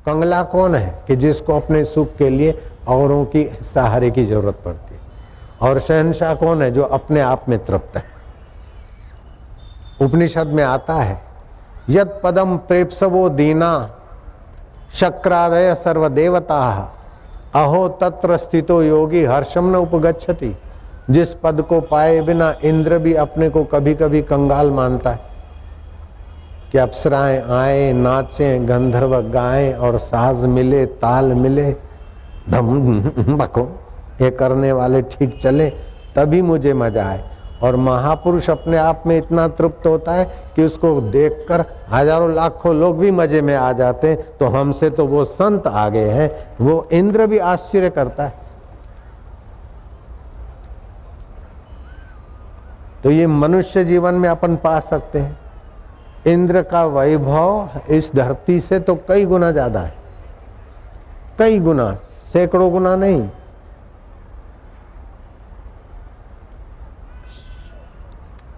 कंगला कौन है कि जिसको अपने सुख के लिए औरों की सहारे की जरूरत पड़ती है, और शहंशाह कौन है जो अपने आप में तृप्त है। उपनिषद में आता है यत पदम प्रेप्सवो दीना शक्रादय सर्वदेवता अहो तत्र स्थितो योगी हर्षम न उपगच्छति। जिस पद को पाए बिना इंद्र भी अपने को कभी कभी कंगाल मानता है कि अप्सराएं आए नाचें गंधर्व गाएं और साज मिले ताल मिले धम बको ये करने वाले ठीक चले तभी मुझे मजा आए। और महापुरुष अपने आप में इतना तृप्त होता है कि उसको देखकर हजारों लाखों लोग भी मजे में आ जाते हैं, तो हमसे तो वो संत आगे हैं। वो इंद्र भी आश्चर्य करता है। तो ये मनुष्य जीवन में अपन पा सकते हैं। इंद्र का वैभव इस धरती से तो कई गुना ज्यादा है, कई गुना, सैकड़ों गुना नहीं।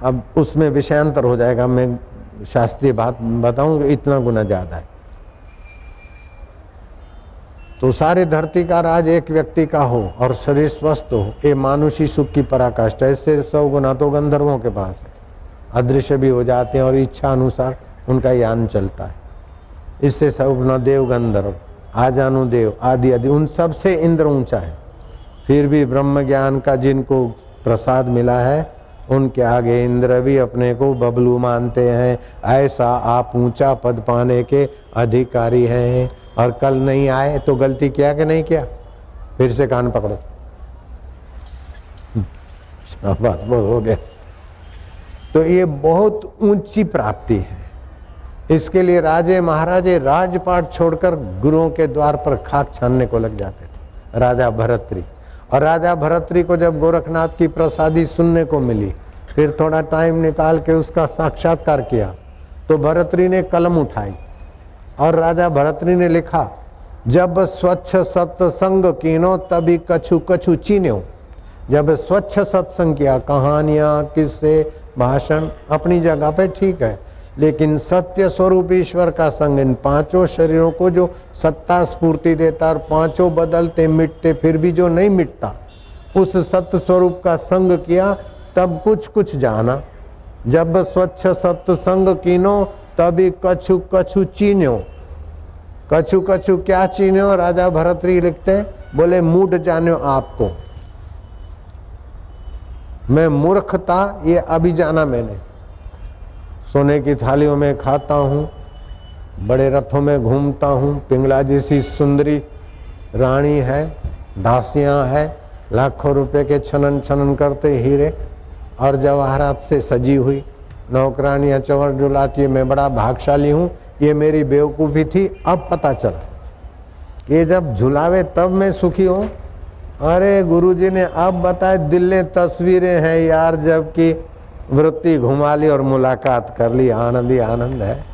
अब उसमें विषयांतर हो जाएगा, मैं शास्त्रीय बात बताऊं, इतना गुना ज्यादा है। तो सारे धरती का राज एक व्यक्ति का हो और शरीर स्वस्थ हो, ये मानुषी सुख की पराकाष्ठा। इससे 100 गुना तो गंधर्वों के पास है, अदृश्य भी हो जाते हैं और इच्छा अनुसार उनका यान चलता है। इससे 100 गुना देव गंधर्व आजानुदेव आदि आदि उन सब से इंद्र ऊंचा है। फिर भी ब्रह्म ज्ञान का जिनको प्रसाद मिला है उनके आगे इंद्र भी अपने को बबलू मानते हैं। ऐसा आप ऊंचा पद पाने के अधिकारी हैं। और कल नहीं आए तो गलती किया कि नहीं किया, फिर से कान पकड़ो, बस हो गया। तो ये बहुत ऊंची प्राप्ति है। इसके लिए राजे महाराजे राजपाट छोड़कर गुरुओं के द्वार पर खाक छानने को लग जाते थे। राजा भरतरी, और राजा भरतरी को जब गोरखनाथ की प्रसादी सुनने को मिली, फिर थोड़ा टाइम निकाल के उसका साक्षात्कार किया, तो भरतरी ने कलम उठाई और राजा भरतरी ने लिखा, जब स्वच्छ सत्संग कीनो तभी कछु कछु चीन्यो। जब स्वच्छ सत्संग किया, कहानियां किस्से भाषण अपनी जगह पे ठीक है, लेकिन सत्य स्वरूप ईश्वर का संग, इन पांचों शरीरों को जो सत्ता स्फूर्ति देता और पांचों बदलते मिटते फिर भी जो नहीं मिटता, उस सत्य स्वरूप का संग किया तब कुछ कुछ जाना। जब स्वच्छ सत्संग कीनो तभी कछु कछु चीन्यो। कछु कछु क्या चीन्यो, राजा भरतरी लिखते हैं, बोले मूड जान्यो आपको। मैं मूर्ख था ये अभी जाना मैंने। सोने की थालियों में खाता हूँ, बड़े रथों में घूमता हूँ, पिंगला जैसी सुंदरी रानी है, दासियां है, लाखों रुपए के छनन छनन करते हीरे और जवाहरात से सजी हुई नौकरानियां चंवर डुलाती है। मैं बड़ा भाग्यशाली हूँ, ये मेरी बेवकूफ़ी थी, अब पता चला। ये जब झुलावे तब मैं सुखी हूँ। अरे गुरुजी ने अब बताए, दिल तस्वीरें हैं यार, जबकि वृत्ति घुमा ली और मुलाकात कर ली। आनंद ही आनंद है।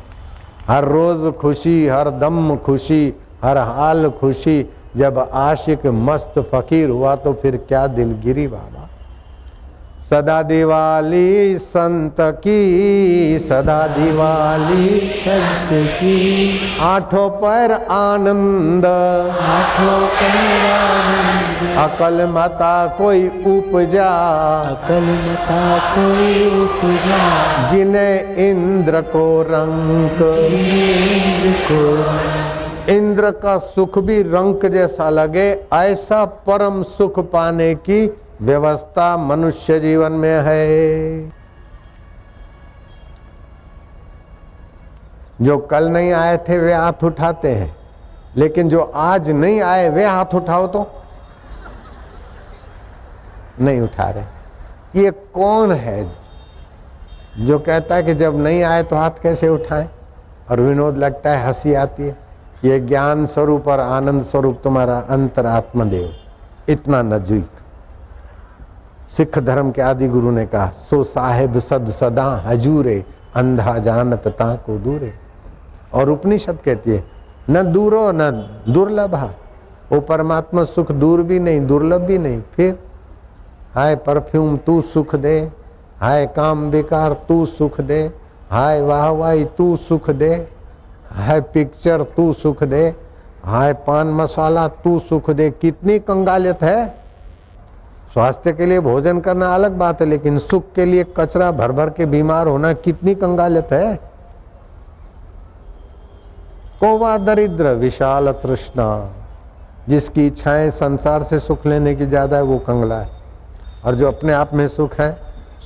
हर रोज खुशी, हर दम खुशी, हर हाल खुशी। जब आशिक मस्त फकीर हुआ तो फिर क्या दिलगिरी बाबा। सदा दिवाली संत की, सदा दिवाली संत की, आठों पैर आनंद, आठों पैर आनंद, अकल मता कोई उपजा, अकल मता कोई उपजा, गिने इंद्र को रंक, इंद्र को। इंद्र का सुख भी रंक जैसा लगे, ऐसा परम सुख पाने की व्यवस्था मनुष्य जीवन में है। जो कल नहीं आए थे वे हाथ उठाते हैं, लेकिन जो आज नहीं आए वे हाथ उठाओ तो नहीं उठा रहे। ये कौन है जो कहता है कि जब नहीं आए तो हाथ कैसे उठाएं, और विनोद लगता है, हंसी आती है। ये ज्ञान स्वरूप और आनंद स्वरूप तुम्हारा अंतरात्मा देव, इतना नजदीक। सिख धर्म के आदि गुरु ने कहा, सो साहेब सद सदा हजूरे, अंधा जानत ताको दूरे। और उपनिषद कहती है, न दूरो न दुर्लभा। वो परमात्मा सुख दूर भी नहीं दुर्लभ भी नहीं। फिर हाय परफ्यूम तू सुख दे, हाय काम विकार तू सुख दे, हाय वाहवाही तू सुख दे, हाय पिक्चर तू सुख दे, हाय पान मसाला तू सुख दे, कितनी कंगालियत है। स्वास्थ्य के लिए भोजन करना अलग बात है, लेकिन सुख के लिए कचरा भर भर के बीमार होना कितनी कंगालियत है। कोवा दरिद्र विशाल तृष्णा, जिसकी इच्छाएं संसार से सुख लेने की ज्यादा है वो कंगला है, और जो अपने आप में सुख है,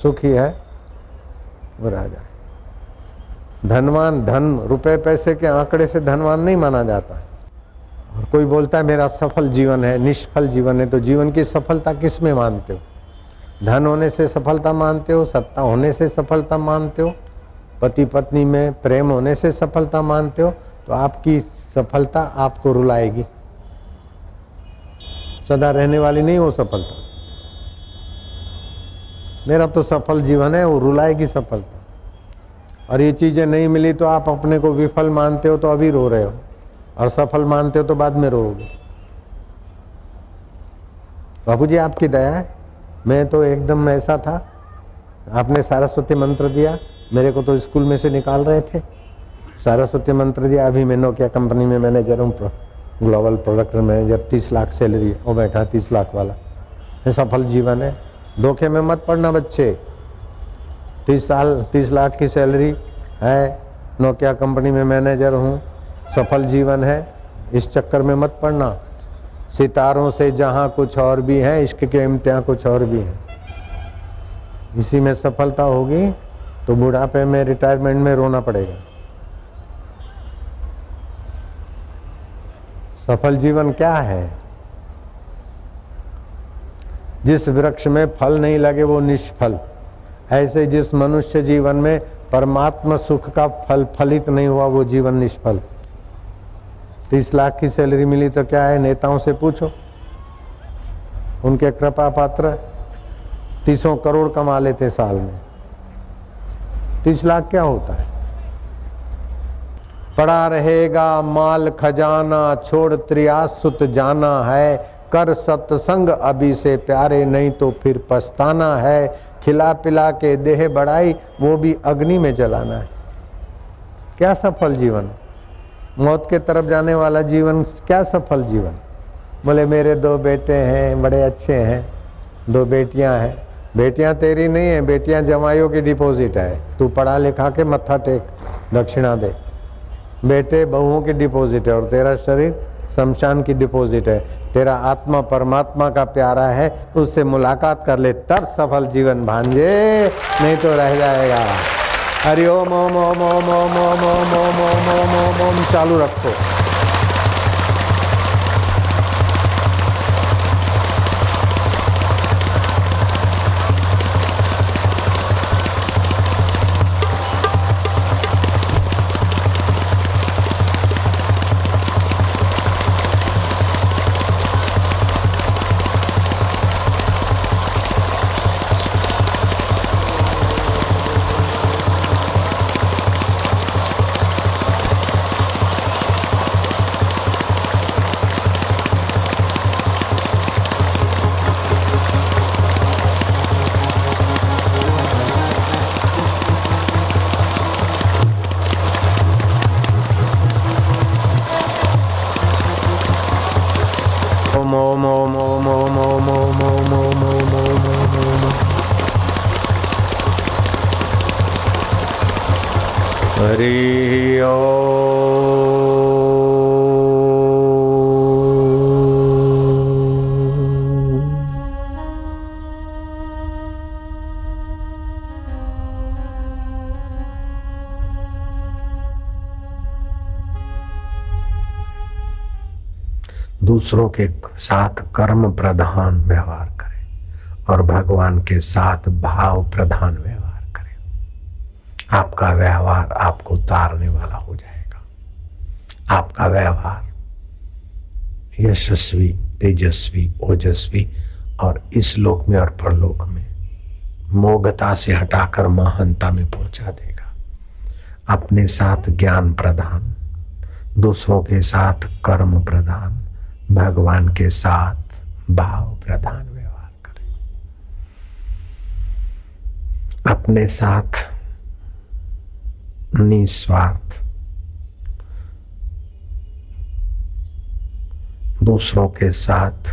सुखी है, वो राजा है। धनवान धन रुपए पैसे के आंकड़े से धनवान नहीं माना जाता है। और कोई बोलता है मेरा सफल जीवन है, निष्फल जीवन है, तो जीवन की सफलता किस में मानते हो? धन होने से सफलता मानते हो, सत्ता होने से सफलता मानते हो, पति पत्नी में प्रेम होने से सफलता मानते हो, तो आपकी सफलता आपको रुलाएगी, सदा रहने वाली नहीं हो सफलता। मेरा तो सफल जीवन है, वो रुलाएगी सफलता। और ये चीजें नहीं मिली तो आप अपने को विफल मानते हो तो अभी रो रहे हो, और सफल मानते हो तो बाद में रोओगे। बापू जी आपकी दया है, मैं तो एकदम ऐसा था, आपने सरस्वती मंत्र दिया, मेरे को तो स्कूल में से निकाल रहे थे, सरस्वती मंत्र दिया। अभी मैं नोकिया कंपनी में मैनेजर हूँ, global product manager, 30 lakh salary, वो बैठा 30 लाख वाला। ये सफल जीवन है, धोखे में मत पड़ना बच्चे। 30 लाख की सैलरी है, नोकिया कंपनी में मैनेजर हूँ, सफल जीवन है, इस चक्कर में मत पड़ना। सितारों से जहाँ कुछ और भी है, इश्क के इम्तिहान कुछ और भी है। इसी में सफलता होगी तो बुढ़ापे में रिटायरमेंट में रोना पड़ेगा। सफल जीवन क्या है? जिस वृक्ष में फल नहीं लगे वो निष्फल। ऐसे जिस मनुष्य जीवन में परमात्मा सुख का फल फलित नहीं हुआ वो जीवन निष्फल। 30 लाख की सैलरी मिली तो क्या है, नेताओं से पूछो, उनके कृपा पात्र 30 करोड़ कमा लेते साल में। 30 लाख क्या होता है? पड़ा रहेगा माल खजाना, छोड़ त्रियासुत जाना है, कर सत्संग अभी से प्यारे, नहीं तो फिर पछताना है। खिला पिला के देह बढ़ाई, वो भी अग्नि में जलाना है। क्या सफल जीवन? मौत के तरफ जाने वाला जीवन क्या सफल जीवन? बोले मेरे 2 बेटे हैं, बड़े अच्छे हैं, 2 बेटियां हैं। बेटियां तेरी नहीं है, बेटियां जमाइयों की डिपॉजिट है, तू पढ़ा लिखा के मत्था टेक, दक्षिणा दे। बेटे बहुओं की डिपॉजिट है, और तेरा शरीर शमशान की डिपॉजिट है। तेरा आत्मा परमात्मा का प्यारा है, उससे मुलाकात कर ले, तब सफल जीवन भांजे, नहीं तो रह जाएगा। हरि ओम ओम ओम ओम ओम ओम ओम ओम ओम ओम ओम ओम चालू रखो। हरि ओम। दूसरों के साथ कर्म प्रधान व्यवहार करें और भगवान के साथ भाव प्रधान व्यवहार। आपका व्यवहार आपको तारने वाला हो जाएगा। आपका व्यवहार यशस्वी, तेजस्वी, ओजस्वी और इस लोक में और परलोक में मोहता से हटाकर महानता में पहुंचा देगा। अपने साथ ज्ञान प्रधान, दूसरों के साथ कर्म प्रधान, भगवान के साथ भाव प्रधान व्यवहार करें। अपने साथ निस्वार्थ दूसरों के साथ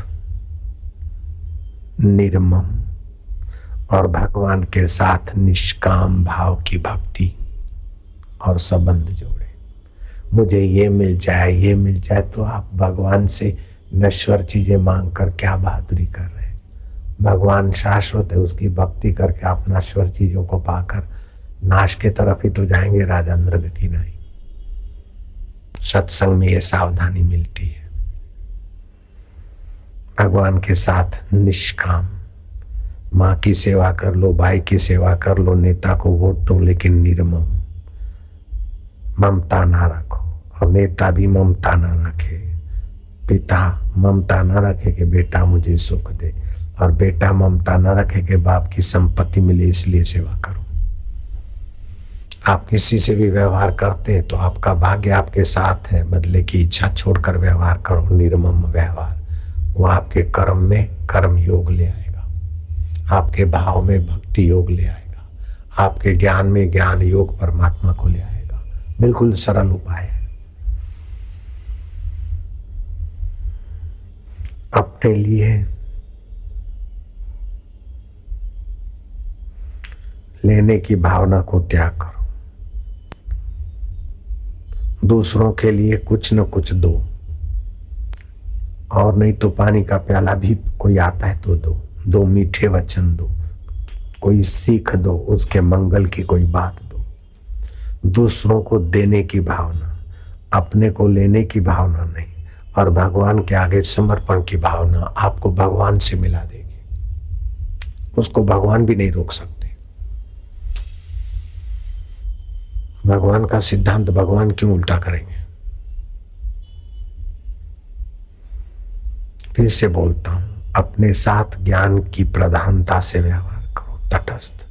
निर्मम और भगवान के साथ निष्काम भाव की भक्ति और संबंध जोड़े। मुझे ये मिल जाए तो आप भगवान से नश्वर चीजें मांग कर क्या बहादुरी कर रहे हैं। भगवान शाश्वत है, उसकी भक्ति करके आप नश्वर चीजों को पाकर नाश के तरफ ही तो जाएंगे, राजा नृग की नहीं। सत्संग में ये सावधानी मिलती है। भगवान के साथ निष्काम, माँ की सेवा कर लो, भाई की सेवा कर लो, नेता को वोट दो, लेकिन निर्मम, ममता ना रखो। और नेता भी ममता ना रखे, पिता ममता ना रखे कि बेटा मुझे सुख दे, और बेटा ममता ना रखे कि बाप की संपत्ति मिले इसलिए सेवा करो। आप किसी से भी व्यवहार करते हैं तो आपका भाग्य आपके साथ है, बदले की इच्छा छोड़कर व्यवहार करो, निर्मम व्यवहार। वो आपके कर्म में कर्म योग ले आएगा, आपके भाव में भक्ति योग ले आएगा, आपके ज्ञान में ज्ञान योग परमात्मा को ले आएगा। बिल्कुल सरल उपाय है। अपने लिए लेने की भावना को त्याग करो, दूसरों के लिए कुछ न कुछ दो, और नहीं तो पानी का प्याला भी कोई आता है तो दो, दो मीठे वचन दो, कोई सीख दो, उसके मंगल की कोई बात दो। दूसरों को देने की भावना, अपने को लेने की भावना नहीं, और भगवान के आगे समर्पण की भावना आपको भगवान से मिला देगी। उसको भगवान भी नहीं रोक सकते। भगवान का सिद्धांत भगवान क्यों उल्टा करेंगे। फिर से बोलता हूं, अपने साथ ज्ञान की प्रधानता से व्यवहार करो, तटस्थ।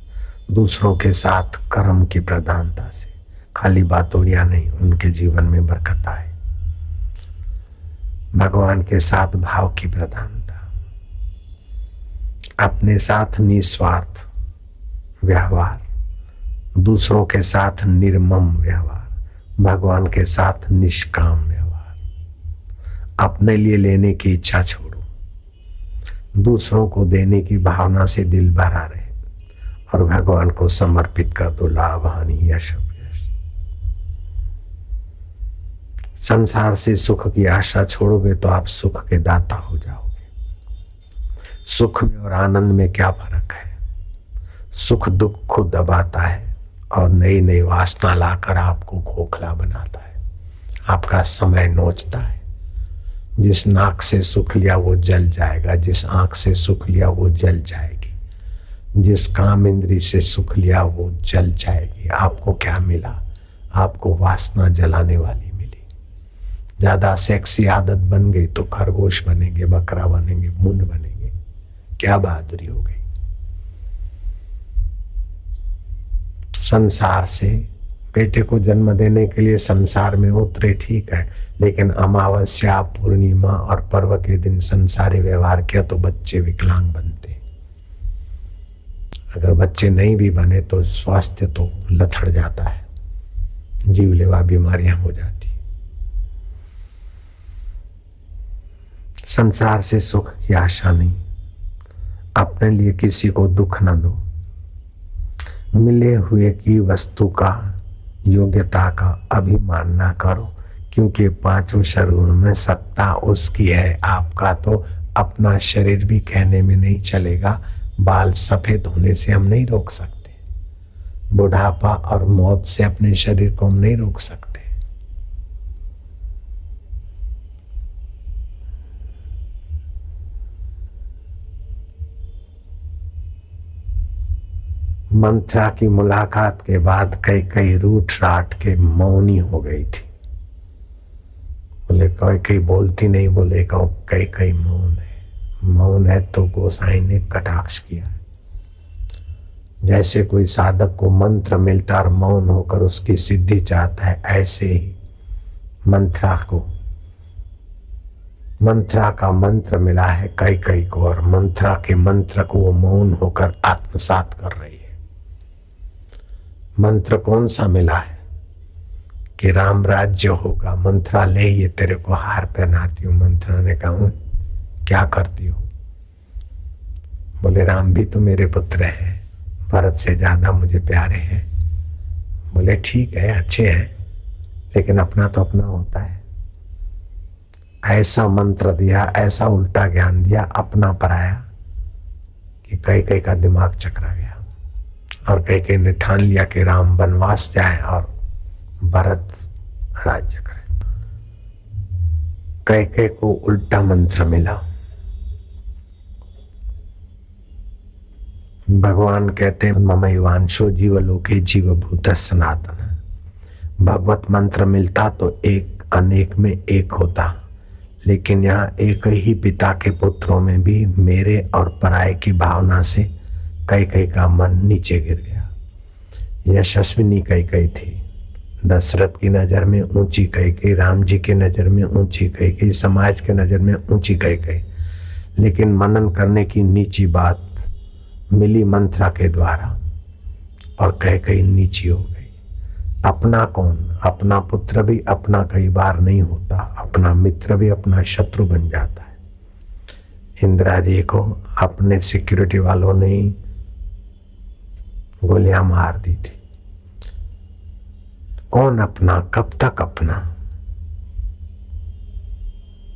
दूसरों के साथ कर्म की प्रधानता से, खाली बातोड़ियां नहीं, उनके जीवन में बरकत आए। भगवान के साथ भाव की प्रधानता, अपने साथ निस्वार्थ व्यवहार, दूसरों के साथ निर्मम व्यवहार, भगवान के साथ निष्काम व्यवहार। अपने लिए लेने की इच्छा छोड़ो, दूसरों को देने की भावना से दिल भरा रहे, और भगवान को समर्पित कर दो, लाभ हानि यश अपयश। संसार से सुख की आशा छोड़ोगे तो आप सुख के दाता हो जाओगे। सुख में और आनंद में क्या फर्क है। सुख दुख को दबाता है और नई नई वासना लाकर आपको खोखला बनाता है, आपका समय नोचता है। जिस नाक से सुख लिया वो जल जाएगा, जिस आंख से सुख लिया वो जल जाएगी, जिस काम इंद्री से सुख लिया वो जल जाएगी। आपको क्या मिला? आपको वासना जलाने वाली मिली। ज्यादा सेक्सी आदत बन गई तो खरगोश बनेंगे, बकरा बनेंगे, मुंड बनेंगे। क्या बहादुरी हो गई। संसार से बेटे को जन्म देने के लिए संसार में उतरे, ठीक है, लेकिन अमावस्या, पूर्णिमा और पर्व के दिन संसारी व्यवहार किया तो बच्चे विकलांग बनते। अगर बच्चे नहीं भी बने तो स्वास्थ्य तो लथड़ जाता है, जीवलेवा बीमारियां हो जाती। संसार से सुख की आशा नहीं, अपने लिए किसी को दुख न दो। मिले हुए की वस्तु का, योग्यता का अभिमान ना करो, क्योंकि पांचों शरीरों में सत्ता उसकी है। आपका तो अपना शरीर भी कहने में नहीं चलेगा। बाल सफेद होने से हम नहीं रोक सकते, बुढ़ापा और मौत से अपने शरीर को हम नहीं रोक सकते। मंत्रा की मुलाकात के बाद कई कई रूठ राट के मौनी हो गई थी। बोले कई कई बोलती नहीं, बोले कई कई मौन है। मौन है तो गोसाई ने कटाक्ष किया। जैसे कोई साधक को मंत्र मिलता और मौन होकर उसकी सिद्धि चाहता है, ऐसे ही मंत्रा का मंत्र मिला है कई कई को, और मंत्रा के मंत्र को वो मौन होकर आत्मसात कर रही है। मंत्र कौन सा मिला है? कि राम राज्य होगा, मंत्रा ले ये तेरे को हार पहनाती हूँ। मंत्रा ने कहा क्या करती हो? बोले राम भी तो मेरे पुत्र हैं, भरत से ज्यादा मुझे प्यारे हैं। बोले ठीक है, अच्छे हैं, लेकिन अपना तो अपना होता है। ऐसा मंत्र दिया, ऐसा उल्टा ज्ञान दिया अपना पराया कि कई का दिमाग चकरा गया। और कई ने ठान लिया कि राम वनवास जाए और भरत राज्य करे। कई को उल्टा मंत्र मिला। भगवान कहते हैं ममैवांशो जीवलोके जीवभूत सनातन। भगवत मंत्र मिलता तो एक अनेक में एक होता, लेकिन यहाँ एक ही पिता के पुत्रों में भी मेरे और पराये की भावना से कई का मन नीचे गिर गया। यशस्विनी कई थी, दशरथ की नज़र में ऊंची कई, राम जी की नज़र में ऊंची कई, समाज के नज़र में ऊंची कई, लेकिन मनन करने की नीची बात मिली मंत्रा के द्वारा और कई नीची हो गई। अपना कौन? अपना पुत्र भी अपना कई बार नहीं होता, अपना मित्र भी अपना शत्रु बन जाता है। इंदिरा जी को अपने सिक्योरिटी वालों ने ही गोलियां मार दी थी। कौन अपना? कब तक अपना?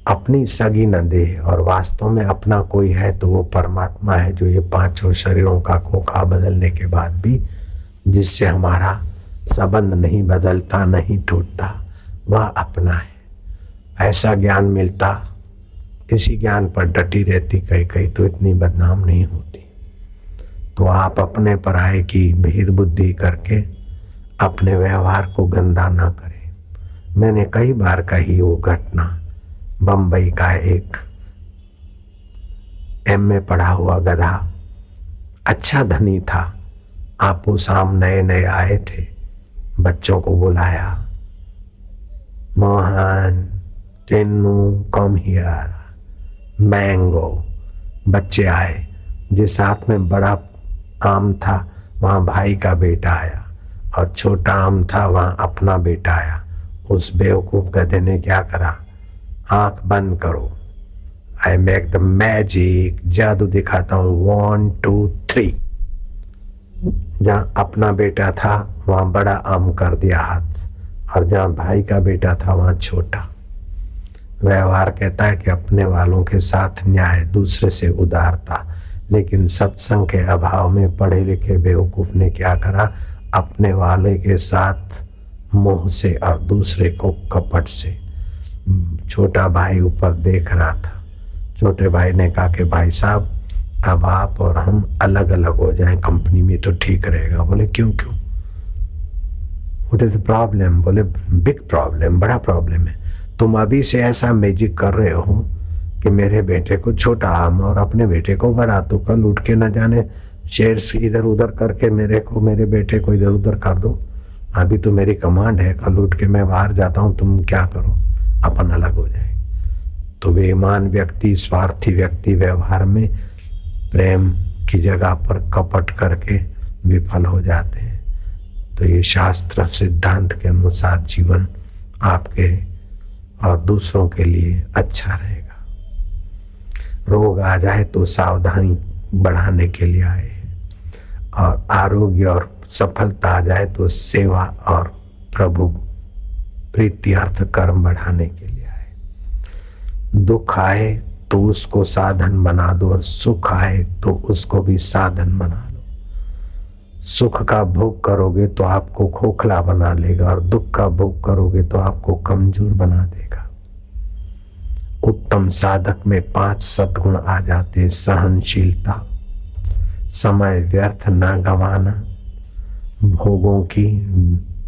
अपनी सगी न दे। और वास्तव में अपना कोई है तो वो परमात्मा है, जो ये पांचों शरीरों का खोखा बदलने के बाद भी जिससे हमारा संबंध नहीं बदलता, नहीं टूटता, वह अपना है। ऐसा ज्ञान मिलता, इसी ज्ञान पर डटी रहती कई तो इतनी बदनाम नहीं होती। तो आप अपने पराये की भीड़ बुद्धि करके अपने व्यवहार को गंदा ना करें। मैंने कई बार कही वो घटना। बंबई का एक एमए पढ़ा हुआ गधा, अच्छा धनी था, आपो साम नए आए थे, बच्चों को बुलाया, Mohan Tinnu come here, mango. बच्चे आए, जिस हाथ में बड़ा आम था वहाँ भाई का बेटा आया, और छोटा आम था वहाँ अपना बेटा आया। उस बेवकूफ गधे ने क्या करा? आंख बंद करो, आई मेक द मैजिक, जादू दिखाता हूँ, 1 2 3। जहाँ अपना बेटा था वहाँ बड़ा आम कर दिया हाथ, और जहाँ भाई का बेटा था वहाँ छोटा। व्यवहार कहता है कि अपने वालों के साथ न्याय, दूसरे से उदारता, लेकिन सत्संग के अभाव में पढ़े लिखे बेवकूफ ने क्या करा? अपने वाले के साथ मोह से और दूसरे को कपट से। छोटा भाई ऊपर देख रहा था। छोटे भाई ने कहा कि भाई साहब अब आप और हम अलग अलग हो जाएं कंपनी में तो ठीक रहेगा। बोले क्यों? What is the problem? बोले बिग प्रॉब्लम, बड़ा प्रॉब्लम है। तुम अभी से ऐसा मैजिक कर रहे हो कि मेरे बेटे को छोटा आम और अपने बेटे को बड़ा, तो कल उठ के न जाने शेयर्स इधर उधर करके मेरे बेटे को इधर उधर कर दो। अभी तो मेरी कमांड है, कल उठ के मैं बाहर जाता हूँ, तुम क्या करो? अपन अलग हो जाए। तो बेईमान व्यक्ति, स्वार्थी व्यक्ति व्यवहार में प्रेम की जगह पर कपट करके विफल हो जाते हैं। तो ये शास्त्र सिद्धांत के अनुसार जीवन आपके और दूसरों के लिए अच्छा रहेगा। रोग आ जाए तो सावधानी बढ़ाने के लिए आए हैं, और आरोग्य और सफलता आ जाए तो सेवा और प्रभु प्रीति अर्थ कर्म बढ़ाने के लिए आए। दुख आए तो उसको साधन बना दो, और सुख आए तो उसको भी साधन बना लो। सुख का भोग करोगे तो आपको खोखला बना लेगा, और दुख का भोग करोगे तो आपको कमजोर बना देगा। उत्तम साधक में 5 सद्गुण आ जाते: सहनशीलता, समय व्यर्थ न गंवाना, भोगों की,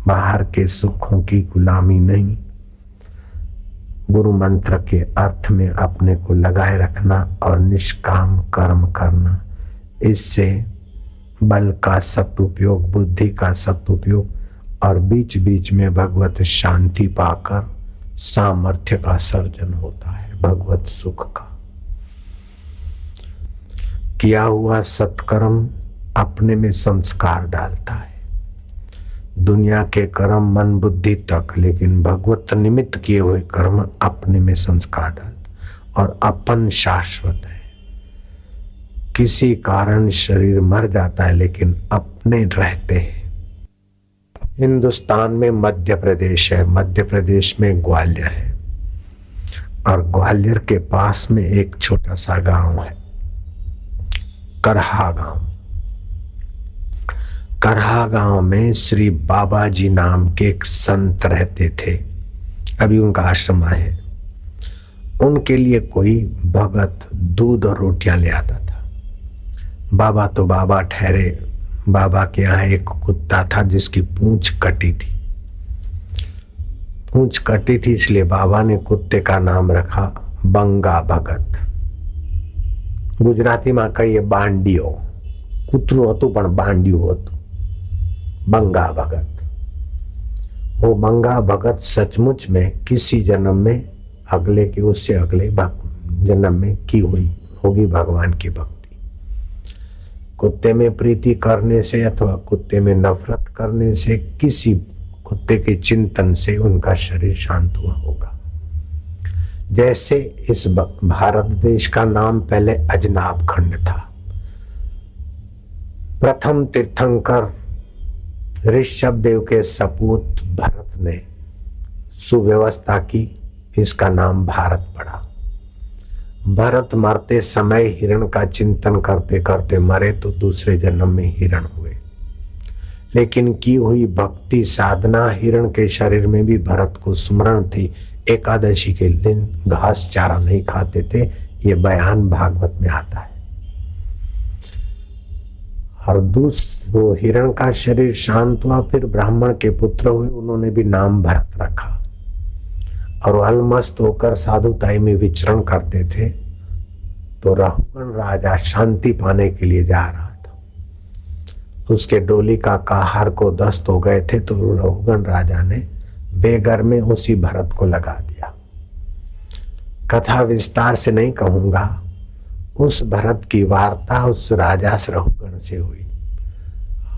बाहर के सुखों की गुलामी नहीं, गुरु मंत्र के अर्थ में अपने को लगाए रखना और निष्काम कर्म करना। इससे बल का सदुपयोग, बुद्धि का सदुपयोग, और बीच बीच में भगवत शांति पाकर सामर्थ्य का सर्जन होता है, भगवत सुख का। किया हुआ सत्कर्म अपने में संस्कार डालता है। दुनिया के कर्म मन बुद्धि तक, लेकिन भगवत निमित्त किए हुए कर्म अपने में संस्कार डालते और अपन शाश्वत है। किसी कारण शरीर मर जाता है लेकिन अपने रहते हैं। हिंदुस्तान में मध्य प्रदेश है, मध्य प्रदेश में ग्वालियर है और ग्वालियर के पास में एक छोटा सा गांव है, करहा गांव। करहा गांव में श्री बाबा जी नाम के एक संत रहते थे, अभी उनका आश्रम है। उनके लिए कोई भगत दूध और रोटियां ले आता था। बाबा तो बाबा ठहरे, बाबा के यहाँ एक कुत्ता था जिसकी पूंछ कटी थी। पूंछ कटी थी इसलिए बाबा ने कुत्ते का नाम रखा बंगा भगत। गुजराती में कहिए बांडियो, कुतरू होतुं पण बांडियो होतुं, बंगा भगत। वो बंगा भगत सचमुच में किसी जन्म में अगले के उससे अगले जन्म में की हुई होगी भगवान की भक्ति। कुत्ते में प्रीति करने से अथवा कुत्ते में नफरत करने से, किसी कुत्ते के चिंतन से उनका शरीर शांत हुआ होगा। जैसे इस भारत देश का नाम पहले अजनाब खंड था। प्रथम तीर्थंकर ऋषभ देव के सपूत भरत ने सुव्यवस्था की, इसका नाम भारत पड़ा। भरत मरते समय हिरण का चिंतन करते करते मरे तो दूसरे जन्म में हिरण हुए, लेकिन की हुई भक्ति साधना हिरण के शरीर में भी भरत को स्मरण थी। एकादशी के दिन घास चारा नहीं खाते थे, ये बयान भागवत में आता है। और वो हिरण का शरीर शांत हुआ, फिर ब्राह्मण के पुत्र हुए, उन्होंने भी नाम भरत रखा और अलमस्त होकर साधुताई में विचरण करते थे। तो रहुगण राजा शांति पाने के लिए जा रहा था, उसके डोली का काहार को दस्त हो गए थे, तो रहुगण राजा ने बेगर में उसी भरत को लगा दिया। कथा विस्तार से नहीं कहूंगा, उस भरत की वार्ता उस राजा से रहुगण से हुई।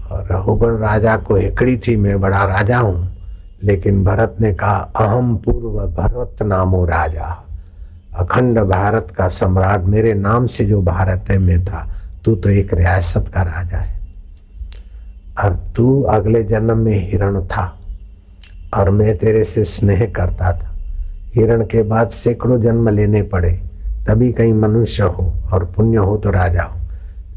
और रहुगण राजा को हेकड़ी थी, मैं बड़ा राजा हूं, लेकिन भरत ने कहा अहम पूर्व भरत नामो राजा, अखंड भारत का सम्राट मेरे नाम से जो भारत है में था, तू तो एक रियासत का राजा है और तू अगले जन्म में हिरण था और मैं तेरे से स्नेह करता था। हिरण के बाद सैकड़ों जन्म लेने पड़े तभी कहीं मनुष्य हो और पुण्य हो तो राजा हो,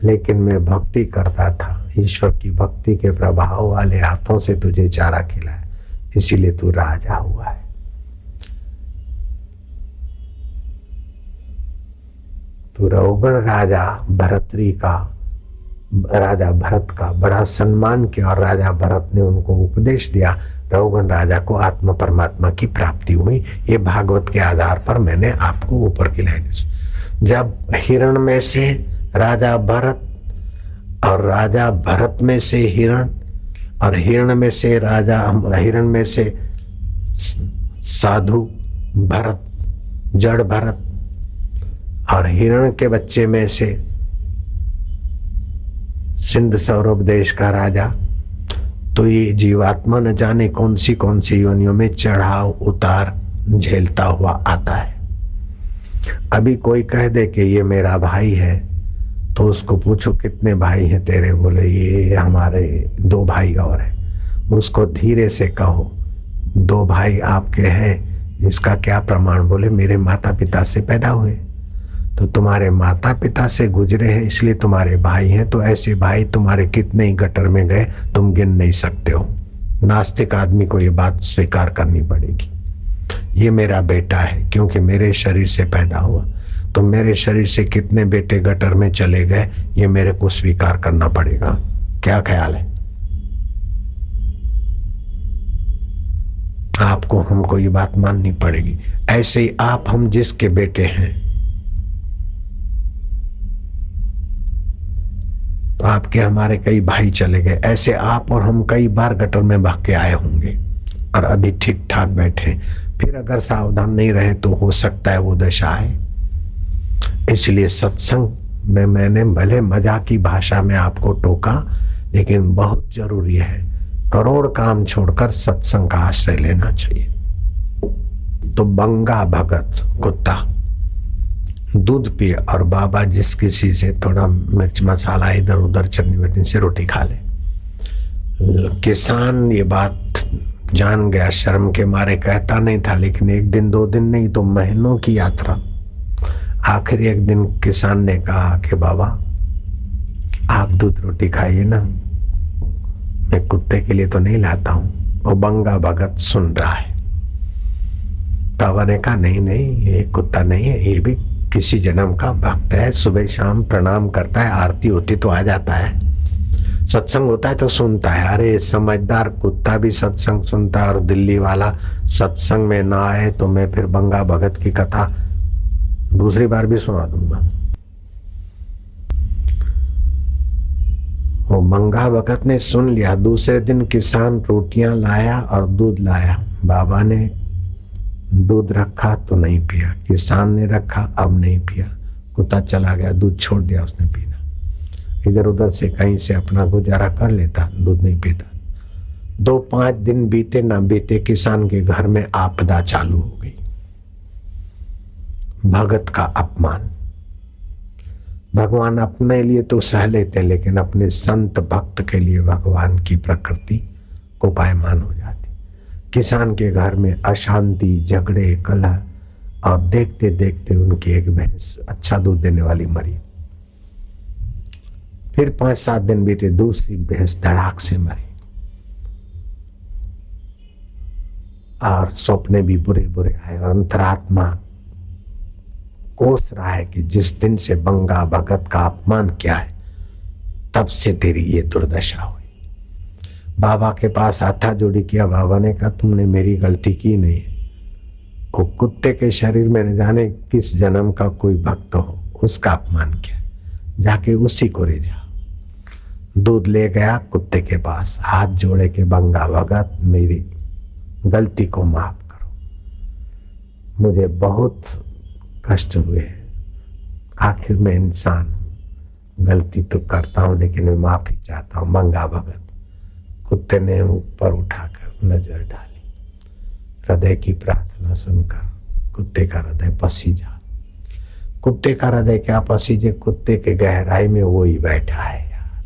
लेकिन मैं भक्ति करता था, ईश्वर की भक्ति के प्रभाव वाले हाथों से तुझे चारा खिलाया, इसीलिए तू राजा हुआ है। तो रहुगण राजा भरतरी का, राजा भरत का बड़ा सम्मान किया और राजा भरत ने उनको उपदेश दिया। रहुगण राजा को आत्मा परमात्मा की प्राप्ति हुई। ये भागवत के आधार पर मैंने आपको ऊपर की लाइन। जब हिरण में से राजा भरत और राजा भरत में से हिरण और हिरण में से राजा, हिरण में से साधु भरत, जड़ भरत, और हिरण के बच्चे में से सिंध सौरभ देश का राजा, तो ये जीवात्मा न जाने कौन सी योनियों में चढ़ाव उतार झेलता हुआ आता है। अभी कोई कह दे कि ये मेरा भाई है, तो उसको पूछो कितने भाई हैं तेरे, बोले ये हमारे 2 भाई और हैं। उसको धीरे से कहो 2 भाई आपके हैं, इसका क्या प्रमाण, बोले मेरे माता पिता से पैदा हुए। तो तुम्हारे माता पिता से गुजरे हैं इसलिए तुम्हारे भाई हैं, तो ऐसे भाई तुम्हारे कितने ही गटर में गए तुम गिन नहीं सकते हो। नास्तिक आदमी को ये बात स्वीकार करनी पड़ेगी। ये मेरा बेटा है क्योंकि मेरे शरीर से पैदा हुआ, तो मेरे शरीर से कितने बेटे गटर में चले गए ये मेरे को स्वीकार करना पड़ेगा। क्या ख्याल है? आपको हमको ये बात माननी पड़ेगी। ऐसे ही आप हम जिसके बेटे हैं, तो आपके हमारे कई भाई चले गए, ऐसे आप और हम कई बार गटर में बह के आए होंगे और अभी ठीक ठाक बैठे। फिर अगर सावधान नहीं रहे तो हो सकता है वो दशा है। इसलिए सत्संग में मैंने भले मजाक की भाषा में आपको टोका, लेकिन बहुत जरूरी है करोड़ काम छोड़कर सत्संग का आश्रय लेना चाहिए। तो बंगा भगत कुत्ता दूध पिए और बाबा जिस किसी से थोड़ा मिर्च मसाला इधर उधर चटनी वटनी से रोटी खा ले। किसान ये बात जान गया, शर्म के मारे कहता नहीं था, लेकिन एक दिन दो दिन नहीं तो महीनों की यात्रा। आखिर एक दिन किसान ने कहा कि बाबा आप दूध रोटी खाइए ना, मैं कुत्ते के लिए तो नहीं लाता हूं। वो बंगा भगत सुन रहा है। बाबा ने कहा नहीं नहीं, ये कुत्ता नहीं है, ये भी किसी जन्म का भक्त है, सुबह शाम प्रणाम करता है, आरती होती तो आ जाता है, सत्संग होता है तो सुनता है। अरे समझदार कुत्ता भी सत्संग सुनता है और दिल्ली वाला सत्संग में ना आए तो मैं फिर बंगा भगत की कथा दूसरी बार भी सुना दूंगा। वो बंगा भगत ने सुन लिया। दूसरे दिन किसान रोटियां लाया और दूध लाया। बाबा ने दूध रखा तो नहीं पिया, किसान ने रखा अब नहीं पिया, कुत्ता चला गया, दूध छोड़ दिया उसने पीना। इधर उधर से कहीं से अपना गुजारा कर लेता, दूध नहीं पीता। 2-5 दिन बीते ना बीते किसान के घर में आपदा चालू हो गई। भगत का अपमान। भगवान अपने लिए तो सह लेते लेकिन अपने संत भक्त के लिए भगवान की प्रकृति को पायमान हो जाती। किसान के घर में अशांति, झगड़े, कलह और देखते देखते उनकी एक भैंस अच्छा दूध देने वाली मरी। फिर 5-7 दिन बीते, दूसरी भैंस धड़ाक से मरी। और सपने भी बुरे बुरे आए और अंतरात्मा कोस रहा है कि जिस दिन से बंगा भगत का अपमान किया है तब से तेरी ये दुर्दशा हुई। बाबा के पास हाथा जोड़ी किया। बाबा ने कहा तुमने मेरी गलती की नहीं, वो कुत्ते के शरीर में न जाने किस जन्म का कोई भक्त हो, उसका अपमान किया, जाके उसी को ले जा। दूध ले गया कुत्ते के पास, हाथ जोड़े के बंगा भगत मेरी गलती को माफ करो, मुझे बहुत कष्ट हुए, आखिर मैं इंसान हूं, गलती तो करता हूं लेकिन मैं माफी चाहता हूं। बंगा भगत। कुत्ते ने ऊपर उठाकर नजर डाली, हृदय की प्रार्थना सुनकर कुत्ते का हृदय पसीजा। कुत्ते का हृदय क्या पसीजे, कुत्ते के गहराई में वो ही बैठा है यार।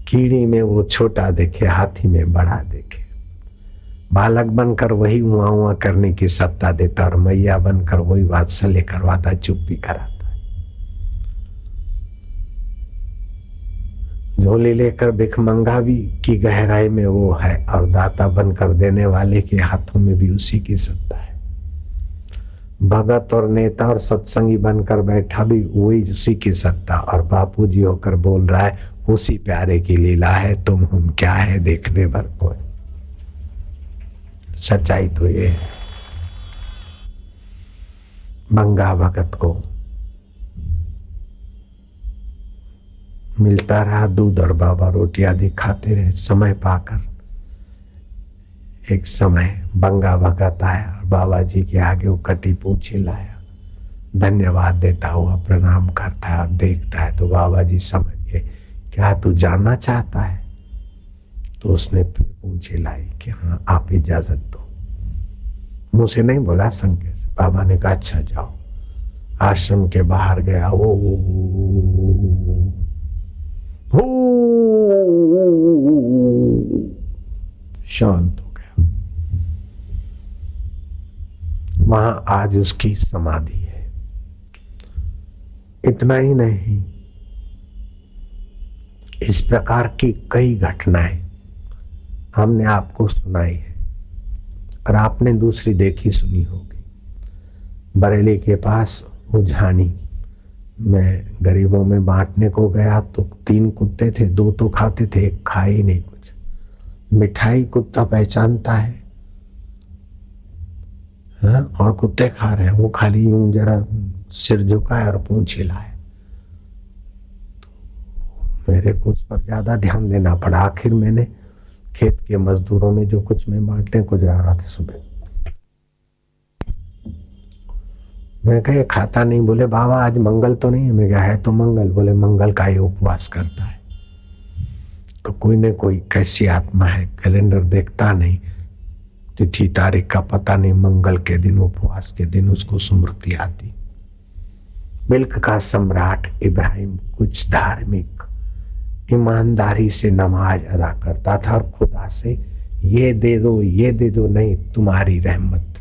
कीड़ी में वो छोटा देखे, हाथी में बड़ा देखे। बालक बनकर वही उआ उआ करने की सत्ता देता और मैया बनकर वही वात्सल्य करवाता, चुप्पी कराता। झोली लेकर भिखमंगा भी की गहराई में वो है और दाता बनकर देने वाले के हाथों में भी उसी की सत्ता है। भगत और नेता और सत्संगी बनकर बैठा भी वही उसी की सत्ता और बापूजी होकर बोल रहा है उसी प्यारे की लीला है, तुम हम क्या है देखने भर कोई। सच्चाई तो ये है। बंगा भगत को मिलता रहा दूध और बाबा रोटी आदि खाते रहे। समय पाकर एक समय बंगा भगत आया और बाबा जी के आगे वो कटी पूछी लाया, धन्यवाद देता हुआ प्रणाम करता है और देखता है तो बाबा जी समझ गए क्या तू जानना चाहता है। तो उसने फिर पूछी लाई कि हाँ आप इजाजत दो। मुंह से नहीं बोला, संकेत से। बाबा ने कहा अच्छा जाओ। आश्रम के बाहर गया, वो शांत हो गया। वहां आज उसकी समाधि है। इतना ही नहीं, इस प्रकार की कई घटनाएं हमने आपको सुनाई है और आपने दूसरी देखी सुनी होगी। बरेली के पास उझानी मैं गरीबों में बांटने को गया तो 3 कुत्ते थे, 2 तो खाते थे, एक खाए ही नहीं कुछ। मिठाई कुत्ता पहचानता है, हाँ? और कुत्ते खा रहे हैं, वो खाली यूं जरा सिर झुकाए और पूंछ हिलाए। तो मेरे को उस पर ज्यादा ध्यान देना पड़ा। आखिर मैंने खेत के मजदूरों में जो कुछ मैं बांटने को जा रहा था सुबह, मैंने कहा खाता नहीं। बोले बाबा आज मंगल तो नहीं है। मैं कहा है तो मंगल। बोले मंगल का ही उपवास करता है। तो कोई न कोई कैसी आत्मा है, कैलेंडर देखता नहीं, तिथि तारीख का पता नहीं, मंगल के दिन, उपवास के दिन उसको स्मृति आती। मिल्क का सम्राट इब्राहिम कुछ धार्मिक ईमानदारी से नमाज अदा करता था और खुदा से ये दे दो ये दे दो नहीं, तुम्हारी रहमत,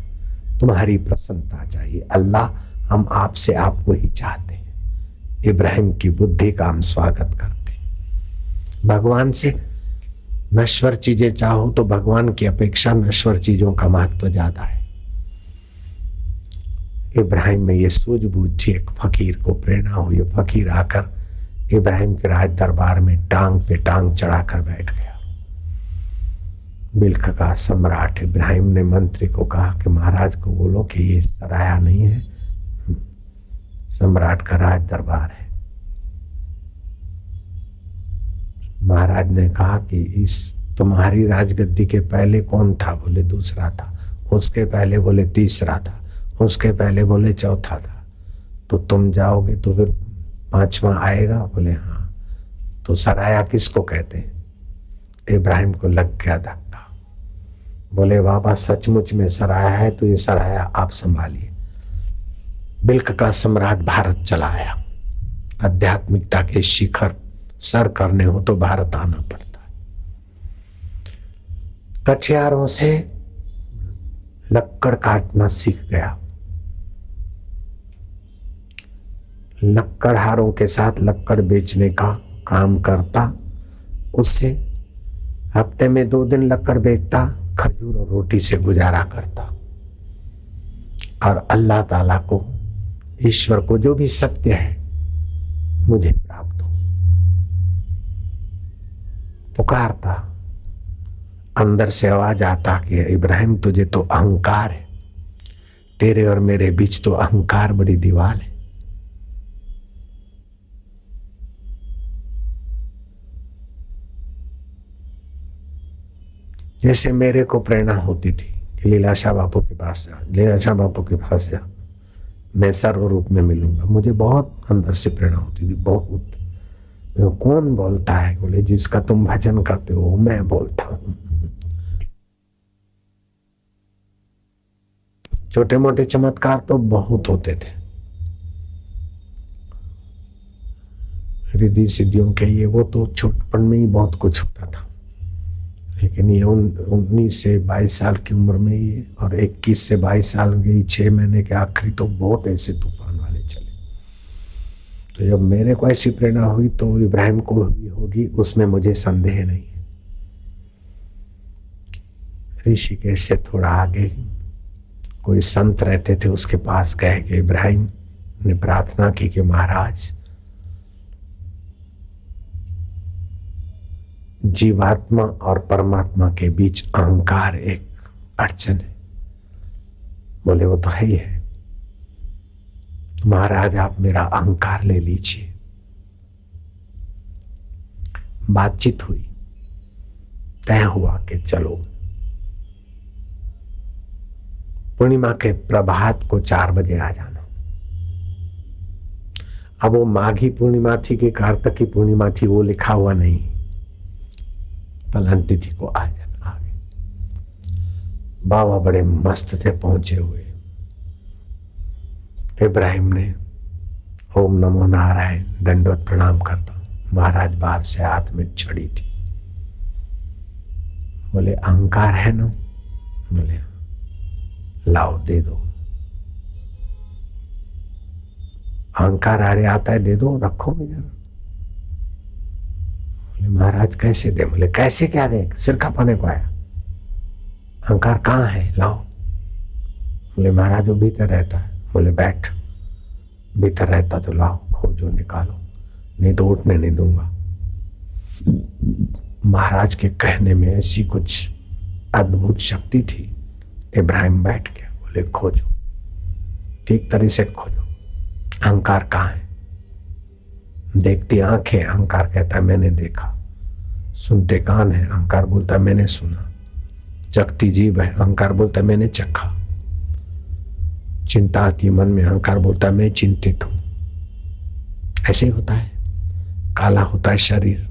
तुम्हारी प्रसन्नता चाहिए अल्लाह, हम आपसे आपको ही चाहते हैं। इब्राहिम की बुद्धि का हम स्वागत करते हैं। भगवान से नश्वर चीजें चाहो तो भगवान की अपेक्षा नश्वर चीजों का महत्व ज्यादा है। इब्राहिम में ये सूझबूझ थी, एक फकीर को प्रेरणा हुई। फकीर आकर इब्राहिम के राज दरबार में टांग पे टांग चढ़ाकर बैठ गया। बिल्क का सम्राट इब्राहिम ने मंत्री को कहा कि महाराज को बोलो कि ये सराया नहीं है, सम्राट का राज दरबार है। महाराज ने कहा कि इस तुम्हारी राजगद्दी के पहले कौन था? बोले दूसरा था। उसके पहले बोले तीसरा था। उसके पहले बोले चौथा था। तो तुम जाओगे तो फिर पांचवा आएगा? बोले हाँ। तो सराया किसको कहते हैं? इब्राहिम को लग गया धक्का। बोले बाबा सचमुच में सराया है तो ये सराया आप संभालिए। बिल्क का सम्राट भारत चला आया। आध्यात्मिकता के शिखर सर करने हो तो भारत आना पड़ता है। कठियारों से लक्कड़ काटना सीख गया। लक्कड़हारों के साथ लक्कड़ बेचने का काम करता। उससे हफ्ते में 2 दिन लक्कड़ बेचता, खजूर और रोटी से गुजारा करता। और अल्लाह ताला को, ईश्वर को, जो भी सत्य है मुझे प्राप्त हो, पुकारता। अंदर से आवाज आता कि इब्राहिम तुझे तो अहंकार है, तेरे और मेरे बीच तो अहंकार बड़ी दीवार है। जैसे मेरे को प्रेरणा होती थी कि लीलाशाह बापू के पास जा, लीलाशाह बापू के पास जा, मैं सर्व रूप में मिलूंगा। मुझे बहुत अंदर से प्रेरणा होती थी, बहुत। कौन बोलता है? बोले जिसका तुम भजन करते हो मैं बोलता हूं। छोटे मोटे चमत्कार तो बहुत होते थे, रिद्धि सिद्धियों के ये वो तो छोटपन में ही बहुत कुछ होता था। लेकिन ये 19 से 22 साल की उम्र में ही, और 21 से 22 साल के 6 महीने के आखिरी तो बहुत ऐसे तूफान वाले चले। तो जब मेरे को ऐसी प्रेरणा हुई तो इब्राहिम को भी होगी, उसमें मुझे संदेह नहीं है। ऋषिकेश से थोड़ा आगे कोई संत रहते थे, उसके पास गए कि इब्राहिम ने प्रार्थना की कि महाराज जीवात्मा और परमात्मा के बीच अहंकार एक अड़चन है। बोले वो तो है ही है, महाराज आप मेरा अहंकार ले लीजिए। बातचीत हुई, तय हुआ कि चलो पूर्णिमा के प्रभात को 4 बजे आ जाना। अब वो माघी पूर्णिमा थी कि कार्तिकी पूर्णिमा थी वो लिखा हुआ नहीं, फलान तिथि को आ जाना। आगे बाबा बड़े मस्त थे पहुंचे हुए। इब्राहिम ने ओम नमो नारायण दंडवत प्रणाम करता हूं। महाराज बाहर से हाथ में छड़ी थी। बोले अहंकार है ना? बोले लाओ दे दो। अहंकार आड़े आता है, दे दो, रखो इधर। बोले महाराज कैसे दे? बोले कैसे क्या दे, सिर खपाने को आया? अहंकार कहाँ है, लाओ। बोले महाराज वो भीतर रहता है। बोले बैठ, भीतर रहता तो लाओ, खोजो निकालो, नहीं तो उठने नहीं दूंगा। महाराज के कहने में ऐसी कुछ अद्भुत शक्ति थी। इब्राहिम बैठ गया। बोले खोजो, ठीक तरह से खोजो, अहंकार कहाँ है? देखती आंखें, अहंकार कहता है मैंने देखा। सुनते कान है, अहंकार बोलता है मैंने सुना। चखती जीभ है, अहंकार बोलता है मैंने चखा। चिंता आती मन में, अहंकार बोलता है मैं चिंतित हूं। ऐसे ही होता है। काला होता है शरीर,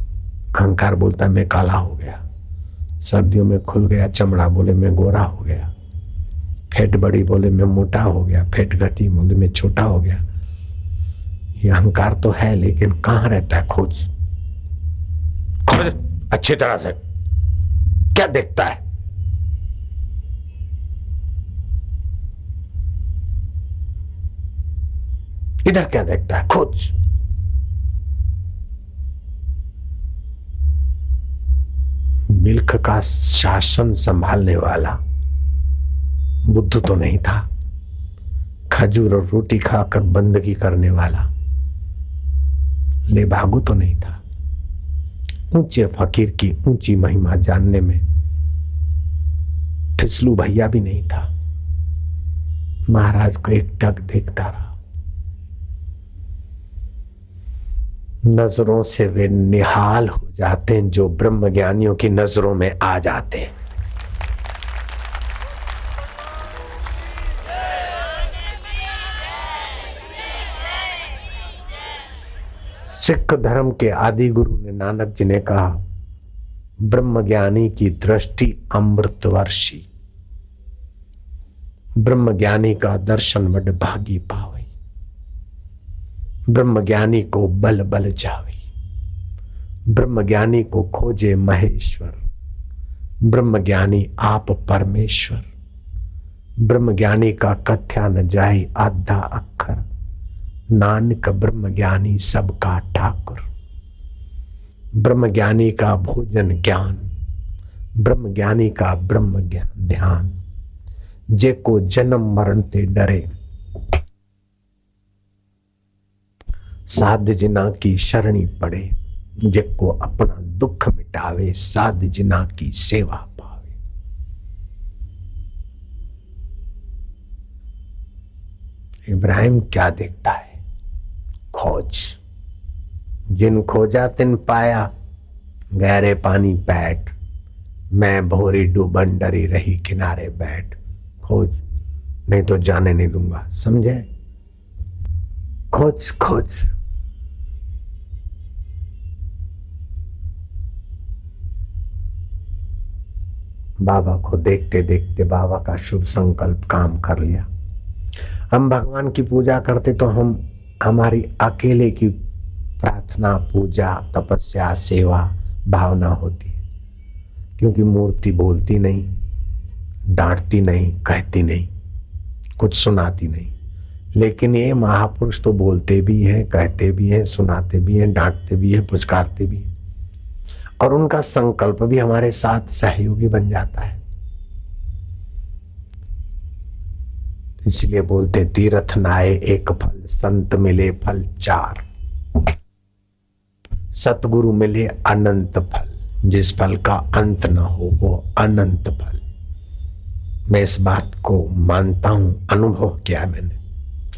अहंकार बोलता है मैं काला हो गया, सर्दियों में खुल गया चमड़ा, बोले मैं गोरा हो गया, फेट बड़ी, बोले मैं मोटा हो गया, फेट घटी, बोले मैं छोटा हो गया। ये अहंकार तो है, लेकिन कहां रहता है? खोज अच्छी तरह से, क्या देखता है? इधर क्या देखता है? खोज। मिल्क का शासन संभालने वाला बुद्ध तो नहीं था, खजूर और रोटी खाकर बंदगी करने वाला ले भागु तो नहीं था, ऊंचे फकीर की ऊंची महिमा जानने में फिसलू भैया भी नहीं था। महाराज को एक टक देखता रहा, नजरों से वे निहाल हो जाते हैं जो ब्रह्म ज्ञानियों की नजरों में आ जाते हैं। सिख धर्म के आदि गुरु ने नानक जी ने कहा, ब्रह्म ज्ञानी की दृष्टि अमृतवर्षी, ब्रह्म ज्ञानी का दर्शन वड भागी पावे, ब्रह्म ज्ञानी को बल बल जावे, ब्रह्म ज्ञानी को खोजे महेश्वर, ब्रह्म ज्ञानी आप परमेश्वर, ब्रह्म ज्ञानी का कथ्या न जाए आधा अक्षर, नानक ब्रह्म ज्ञानी सबका ठाकुर, ब्रह्म ज्ञानी का भोजन ज्ञान, ब्रह्म ज्ञानी का ब्रह्म ध्यान, जेको जन्म मरण ते डरे, साध जिना की शरणी पड़े, जेको अपना दुख मिटावे, साध जिना की सेवा पावे। इब्राहिम क्या देखता है? खोज। जिन खोजा तिन पाया, गहरे पानी बैठ, मैं भोरी डूबन डरी रही किनारे बैठ। खोज, नहीं तो जाने नहीं दूंगा, समझे? खोज खोज। बाबा को देखते देखते बाबा का शुभ संकल्प काम कर लिया। हम भगवान की पूजा करते तो हम हमारी अकेले की प्रार्थना, पूजा, तपस्या, सेवा भावना होती है, क्योंकि मूर्ति बोलती नहीं, डांटती नहीं, कहती नहीं, कुछ सुनाती नहीं। लेकिन ये महापुरुष तो बोलते भी हैं, कहते भी हैं, सुनाते भी हैं, डांटते भी हैं, पुचकारते भी हैं, और उनका संकल्प भी हमारे साथ सहयोगी बन जाता है। इसलिए बोलते तीर्थ नाए एक फल, संत मिले फल चार, सतगुरु मिले अनंत फल, जिस फल का अंत न हो वो अनंत फल। मैं इस बात को मानता हूं, अनुभव किया मैंने।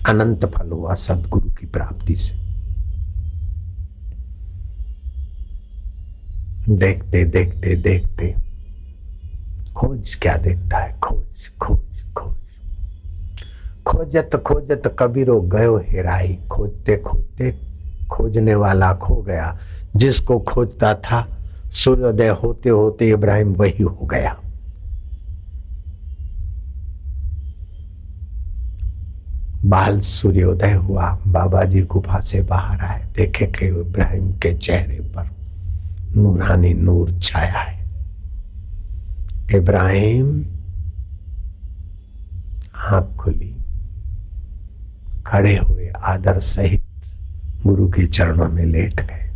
अनंत फल हुआ सतगुरु की प्राप्ति से। देखते देखते देखते खोज क्या देखता है? खोज खोज खोज। खोजत खोजत कबीरो गयो हेराई, खोजते खोजते खोजने वाला खो गया। जिसको खोजता था सूर्योदय होते होते इब्राहिम वही हो गया। बाल सूर्योदय हुआ, बाबा जी गुफा से बाहर आए, देखे कि इब्राहिम के चेहरे पर नूरानी नूर छाया है। इब्राहिम, आंख खुली, खड़े हुए आदर सहित गुरु के चरणों में लेट गए,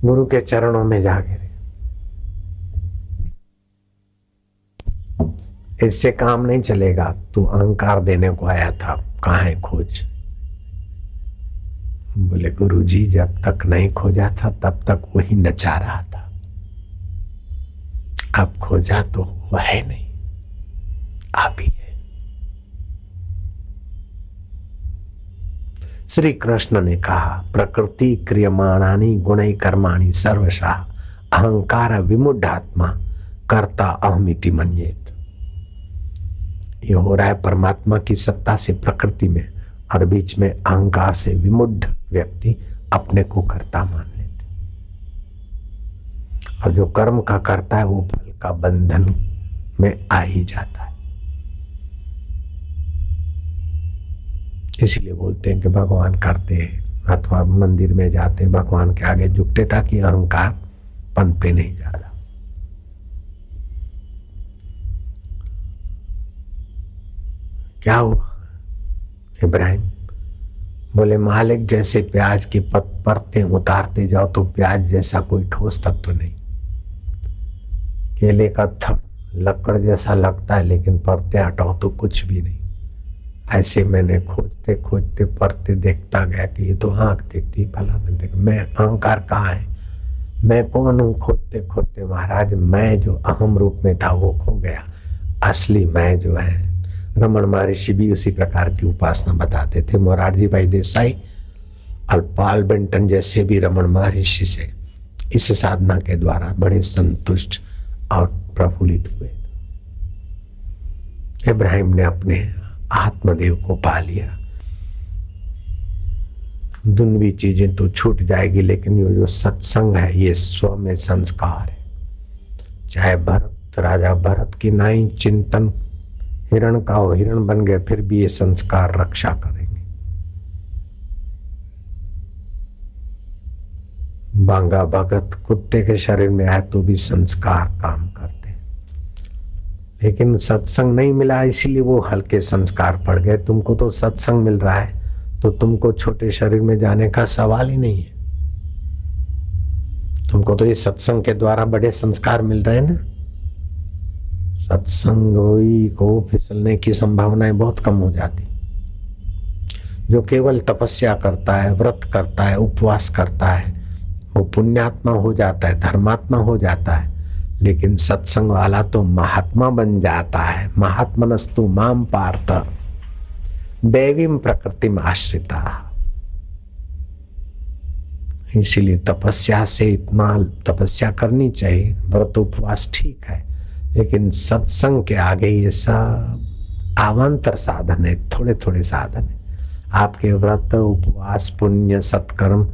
गुरु के चरणों में जा गिरे। इससे काम नहीं चलेगा, तू अहंकार देने को आया था, कहाँ है खोज? बोले गुरु जी, जब तक नहीं खोजा था तब तक वही नचा रहा था, अब खोजा तो वह है नहीं, आप ही है। श्री कृष्ण ने कहा, प्रकृति क्रियमाणानि गुणै कर्माणि सर्वशः अहंकार विमुढ़ात्मा कर्ता अहमिति मन्येत। ये हो रहा है परमात्मा की सत्ता से प्रकृति में, और बीच में अहंकार से विमुढ़ व्यक्ति अपने को कर्ता मान लेते। और जो कर्म का करता है वो फल का बंधन में आ ही जाता है। इसीलिए बोलते हैं कि भगवान करते हैं अथवा मंदिर में जाते हैं भगवान के आगे झुकते ताकि अहंकार पनपे नहीं ज्यादा। क्या हुआ? इब्राहिम बोले मालिक जैसे प्याज की परतें उतारते जाओ तो प्याज जैसा कोई ठोस तत्व तो नहीं, केले का थड़ लकड़ जैसा लगता है लेकिन परतें हटाओ तो कुछ भी नहीं। ऐसे मैंने खोजते खोजते परते देखता गया कि ये तो आंख देखती फलाना देख, मैं अहंकार कहाँ है, मैं कौन हूँ? खोजते खोजते महाराज मैं जो अहम रूप में था वो खो गया। असली मैं जो है, रमण महर्षि भी उसी प्रकार की उपासना बताते थे। मोरारजी भाई देसाई और पाल बेंटन जैसे भी रमण महर्षि से इस साधना के द्वारा बड़े संतुष्ट और प्रफुल्लित हुए। इब्राहिम ने अपने आत्मदेव को पा लिया। दुनियावी चीजें तो छूट जाएगी लेकिन ये जो सत्संग है ये स्व में संस्कार है। चाहे भरत राजा भरत की नाई चिंतन हिरण का हो, हिरण बन गए फिर भी ये संस्कार रक्षा करेंगे। बांगा भगत कुत्ते के शरीर में आए तो भी संस्कार काम करते, लेकिन सत्संग नहीं मिला इसीलिए वो हल्के संस्कार पड़ गए। तुमको तो सत्संग मिल रहा है तो तुमको छोटे शरीर में जाने का सवाल ही नहीं है। तुमको तो ये सत्संग के द्वारा बड़े संस्कार मिल रहे हैं ना। सत्संग को फिसलने की संभावनाएं बहुत कम हो जाती। जो केवल तपस्या करता है, व्रत करता है, उपवास करता है वो पुण्यात्मा हो जाता है, धर्मात्मा हो जाता है। लेकिन सत्संग वाला तो महात्मा बन जाता है। महात्मनस्तु माम पार्थ दैवीम प्रकृतिम आश्रिता। इसीलिए तपस्या से इतना तपस्या करनी चाहिए, व्रत उपवास ठीक है, लेकिन सत्संग के आगे ये सब अवान्तर साधन है, थोड़े थोड़े साधन है। आपके व्रत उपवास पुण्य सत्कर्म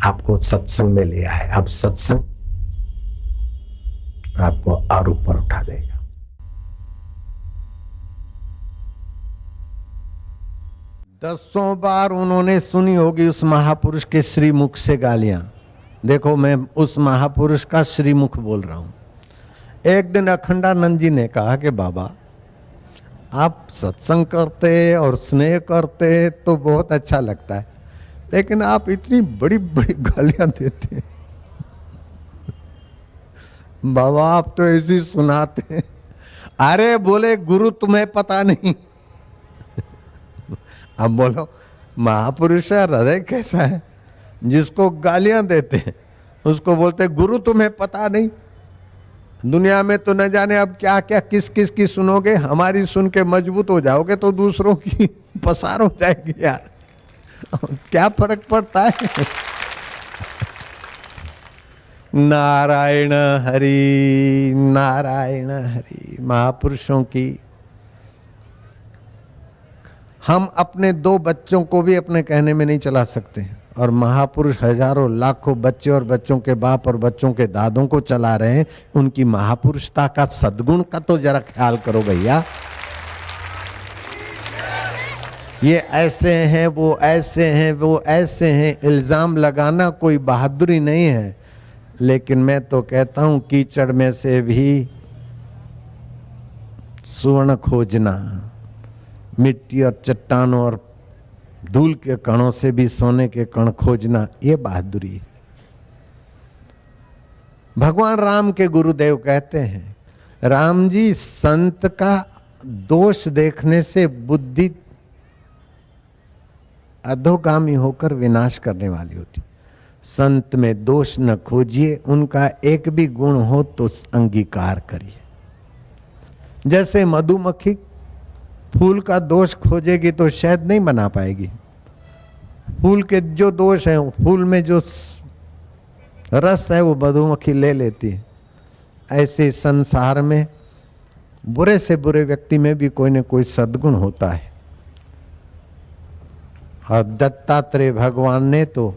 आपको सत्संग में ले आए। अब सत्संग आपको और ऊपर उठा देगा। दसों बार उन्होंने सुनी होगी उस महापुरुष के श्रीमुख से गालियां। देखो मैं उस महापुरुष का श्रीमुख बोल रहा हूं। एक दिन अखंडानंद जी ने कहा कि बाबा आप सत्संग करते और स्नेह करते तो बहुत अच्छा लगता है, लेकिन आप इतनी बड़ी बड़ी गालियां देते हैं। बाबा आप तो ऐसी सुनाते हैं। अरे बोले गुरु तुम्हें पता नहीं। अब बोलो महापुरुष का हृदय कैसा है, जिसको गालियां देते हैं उसको बोलते गुरु तुम्हें पता नहीं। दुनिया में तो न जाने अब क्या क्या किस किस की सुनोगे, हमारी सुन के मजबूत हो जाओगे तो दूसरों की पसार हो जाएगी यार। क्या फर्क पड़ता है। नारायण हरि नारायण हरि। महापुरुषों की हम अपने 2 बच्चों को भी अपने कहने में नहीं चला सकते, और महापुरुष हजारों लाखों बच्चे और बच्चों के बाप और बच्चों के दादों को चला रहे हैं। उनकी महापुरुषता का सद्गुण का तो जरा ख्याल करो भैया। ये ऐसे हैं वो ऐसे हैं वो ऐसे हैं, इल्जाम लगाना कोई बहादुरी नहीं है। लेकिन मैं तो कहता हूं कीचड़ में से भी स्वर्ण खोजना, मिट्टी और चट्टानों और धूल के कणों से भी सोने के कण खोजना, ये बहादुरी है। भगवान राम के गुरुदेव कहते हैं राम जी संत का दोष देखने से बुद्धि अधोगामी होकर विनाश करने वाली होती। संत में दोष न खोजिए, उनका एक भी गुण हो तो अंगीकार करिए। जैसे मधुमक्खी फूल का दोष खोजेगी तो शहद नहीं बना पाएगी। फूल के जो दोष हैं, फूल में जो रस है वो मधुमक्खी ले लेती है। ऐसे संसार में बुरे से बुरे व्यक्ति में भी कोई न कोई सद्गुण होता है। और दत्तात्रेय भगवान ने तो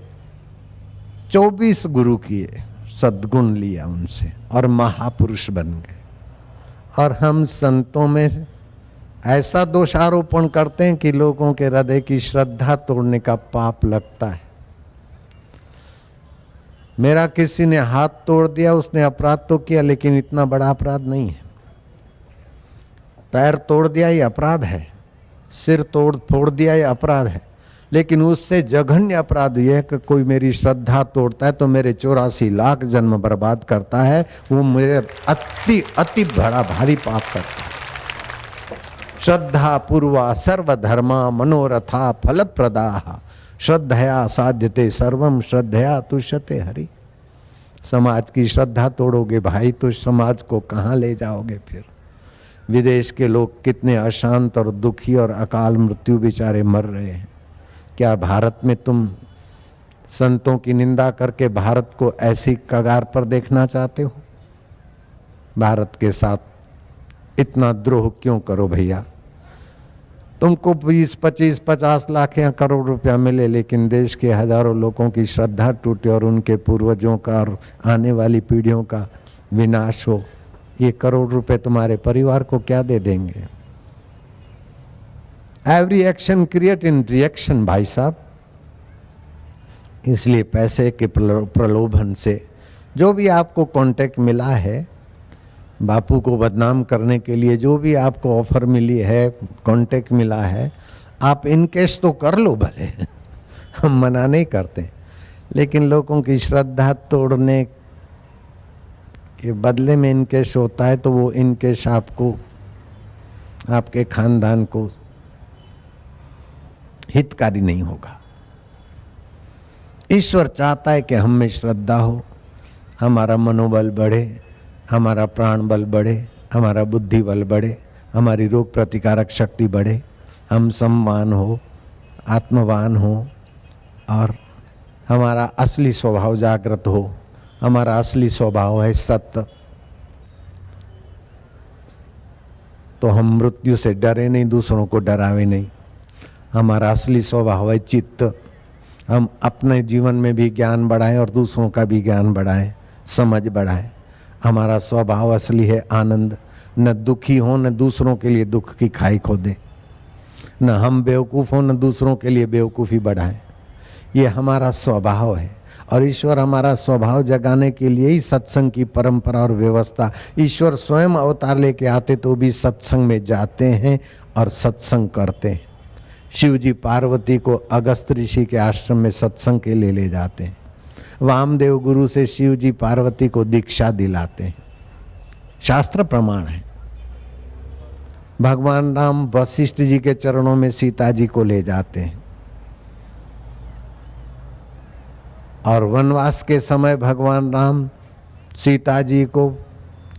24 गुरु किए, सद्गुण लिया उनसे और महापुरुष बन गए। और हम संतों में ऐसा दोषारोपण करते हैं कि लोगों के हृदय की श्रद्धा तोड़ने का पाप लगता है। मेरा किसी ने हाथ तोड़ दिया, उसने अपराध तो किया लेकिन इतना बड़ा अपराध नहीं है। पैर तोड़ दिया ये अपराध है, सिर फोड़ दिया ये अपराध है, लेकिन उससे जघन्य अपराध यह है कि कोई मेरी श्रद्धा तोड़ता है तो मेरे 84 लाख जन्म बर्बाद करता है। वो मेरे अति अति बड़ा भारी पाप करता है। श्रद्धा पूर्वा सर्वधर्मा मनोरथा फलप्रदाः श्रद्धया साध्यते सर्वम श्रद्धया तुष्यते हरि। समाज की श्रद्धा तोड़ोगे भाई तो समाज को कहाँ ले जाओगे फिर। विदेश के लोग कितने अशांत और दुखी और अकाल मृत्यु बेचारे मर रहे हैं। क्या भारत में तुम संतों की निंदा करके भारत को ऐसी कगार पर देखना चाहते हो? भारत के साथ इतना द्रोह क्यों करो भैया? तुमको 20, 25, 50 लाख या करोड़ रुपया मिले लेकिन देश के हजारों लोगों की श्रद्धा टूटे और उनके पूर्वजों का और आने वाली पीढ़ियों का विनाश हो, ये करोड़ रुपए तुम्हारे परिवार को क्या दे देंगे? Every action create in reaction भाई साहब। इसलिए पैसे के प्रलोभन से जो भी आपको कांटेक्ट मिला है, बापू को बदनाम करने के लिए जो भी आपको ऑफर मिली है, कांटेक्ट मिला है, आप इनकेश तो कर लो भले, हम मना नहीं करते, लेकिन लोगों की श्रद्धा तोड़ने के बदले में इनकेश होता है तो वो इनकेश आपको, आपके खानदान को हितकारी नहीं होगा। ईश्वर चाहता है कि हम में श्रद्धा हो, हमारा मनोबल बढ़े, हमारा प्राण बल बढ़े, हमारा बुद्धि बल बढ़े, हमारी रोग प्रतिकारक शक्ति बढ़े, हम सम्मान हो, आत्मवान हो और हमारा असली स्वभाव जागृत हो। हमारा असली स्वभाव है सत्य, तो हम मृत्यु से डरे नहीं, दूसरों को डरावे नहीं। हमारा असली स्वभाव है चित्त, हम अपने जीवन में भी ज्ञान बढ़ाएं और दूसरों का भी ज्ञान बढ़ाएं, समझ बढ़ाएं। हमारा स्वभाव असली है आनंद, न दुखी हो न दूसरों के लिए दुख की खाई खोदे, न हम बेवकूफ़ हो न दूसरों के लिए बेवकूफ़ी बढ़ाएं। ये हमारा स्वभाव है और ईश्वर हमारा स्वभाव जगाने के लिए ही सत्संग की परंपरा और व्यवस्था। ईश्वर स्वयं अवतार लेके आते तो भी सत्संग में जाते हैं और सत्संग करते हैं। शिव जी पार्वती को अगस्त ऋषि के आश्रम में सत्संग के लिए ले जाते हैं। वामदेव गुरु से शिव जी पार्वती को दीक्षा दिलाते हैं, शास्त्र प्रमाण है। भगवान राम वशिष्ठ जी के चरणों में सीता जी को ले जाते हैं और वनवास के समय भगवान राम सीता जी को,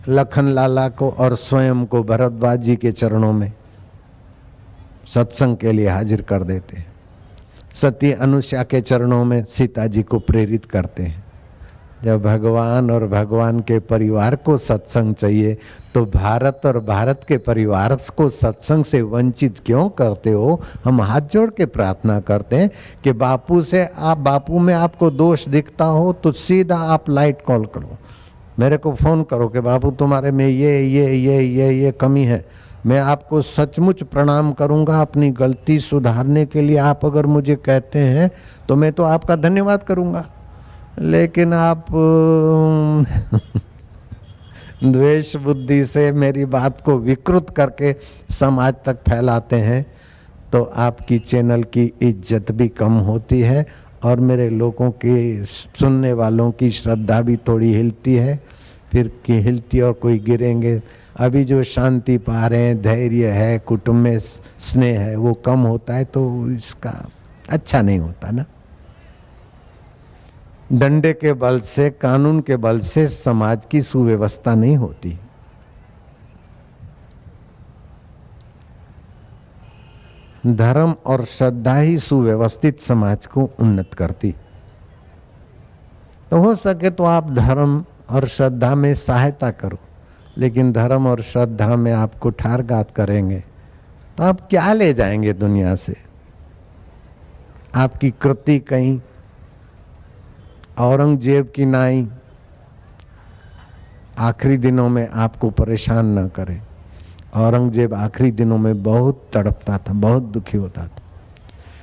लखन लाला को और स्वयं को भरद्वाज जी के चरणों में सत्संग के लिए हाजिर कर देते हैं। सती अनुष्या के चरणों में सीता जी को प्रेरित करते हैं। जब भगवान और भगवान के परिवार को सत्संग चाहिए तो भारत और भारत के परिवार को सत्संग से वंचित क्यों करते हो? हम हाथ जोड़ के प्रार्थना करते हैं कि बापू से आप, बापू में आपको दोष दिखता हो तो सीधा आप लाइट कॉल करो, मेरे को फ़ोन करो कि बापू तुम्हारे में ये कमी है। मैं आपको सचमुच प्रणाम करूंगा अपनी गलती सुधारने के लिए। आप अगर मुझे कहते हैं तो मैं तो आपका धन्यवाद करूंगा, लेकिन आप द्वेष बुद्धि से मेरी बात को विकृत करके समाज तक फैलाते हैं तो आपकी चैनल की इज्जत भी कम होती है और मेरे लोगों की, सुनने वालों की श्रद्धा भी थोड़ी हिलती है। फिर की हिलती और कोई गिरेंगे। अभी जो शांति पा रहे हैं, धैर्य है, कुटुंब में स्नेह है, वो कम होता है तो इसका अच्छा नहीं होता ना। डंडे के बल से, कानून के बल से समाज की सुव्यवस्था नहीं होती। धर्म और श्रद्धा ही सुव्यवस्थित समाज को उन्नत करती। तो हो सके तो आप धर्म और श्रद्धा में सहायता करो, लेकिन धर्म और श्रद्धा में आप कुठारघात करेंगे तो आप क्या ले जाएंगे दुनिया से? आपकी कृति कहीं औरंगजेब की नाई आखिरी दिनों में आपको परेशान न करे। औरंगजेब आखिरी दिनों में बहुत तड़पता था, बहुत दुखी होता था।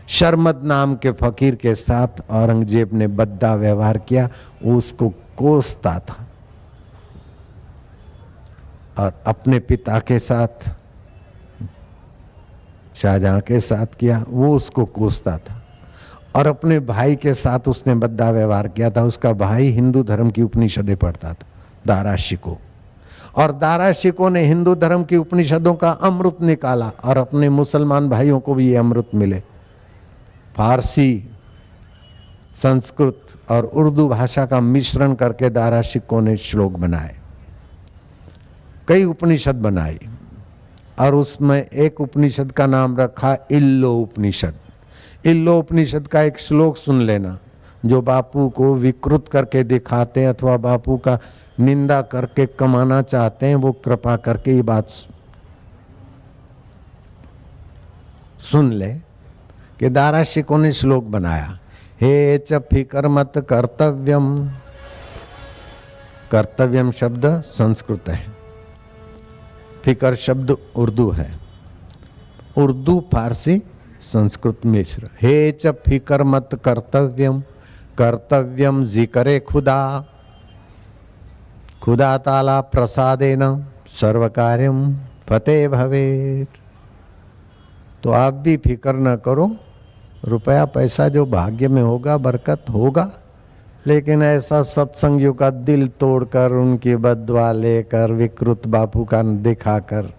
शर्मद नाम के फकीर के साथ औरंगजेब ने बद्दा व्यवहार किया, वो उसको कोसता था। और अपने पिता के साथ, शाहजहां के साथ किया, वो उसको कोसता था। और अपने भाई के साथ उसने बद्दा व्यवहार किया था। उसका भाई हिंदू धर्म की उपनिषदें पढ़ता था, दारा शिकोह। और दारा शिकोह ने हिंदू धर्म की उपनिषदों का अमृत निकाला और अपने मुसलमान भाइयों को भी ये अमृत मिले। फारसी, संस्कृत और उर्दू भाषा का मिश्रण करके दारा शिकोह ने श्लोक बनाए, कई उपनिषद बनाई। और उसमें एक उपनिषद का नाम रखा इल्लो उपनिषद। इल्लो उपनिषद का एक श्लोक सुन लेना, जो बापू को विकृत करके दिखाते हैं अथवा बापू का निंदा करके कमाना चाहते हैं, वो कृपा करके ये बात सुन ले कि दारा शिकोह ने श्लोक बनाया, हे च फिकर मत कर्तव्यम। कर्तव्यम शब्द संस्कृत है, फिकर शब्द उर्दू है, उर्दू फारसी संस्कृत मिश्र। हे च फिकर मत कर्तव्यम, कर्तव्यम जिक्रे खुदा, खुदा ताला प्रसादेन सर्व कार्यम फतेह भवेत। तो आप भी फिक्र न करो, रुपया पैसा जो भाग्य में होगा बरकत होगा, लेकिन ऐसा सत्संगियों का दिल तोड़कर, उनकी बददुआ लेकर, विकृत बापू का दिखाकर,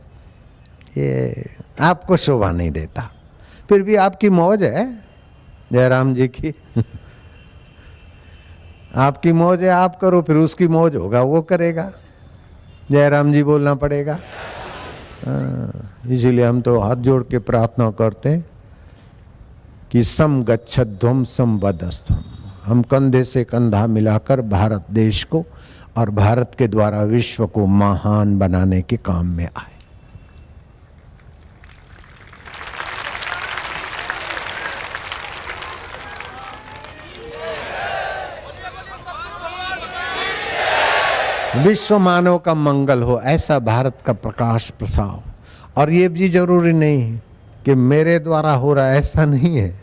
ये आपको शोभा नहीं देता। फिर भी आपकी मौज है जयराम जी की आपकी मौज है, आप करो, फिर उसकी मौज होगा वो करेगा। जयराम जी बोलना पड़ेगा। इसीलिए हम तो हाथ जोड़ के प्रार्थना करते हैं कि सम गच्छध्वम सम वदस्थम। हम कंधे से कंधा मिलाकर भारत देश को और भारत के द्वारा विश्व को महान बनाने के काम में आए। विश्व मानव का मंगल हो, ऐसा भारत का प्रकाश प्रसाव। और ये भी जरूरी नहीं है कि मेरे द्वारा हो रहा है, ऐसा नहीं है।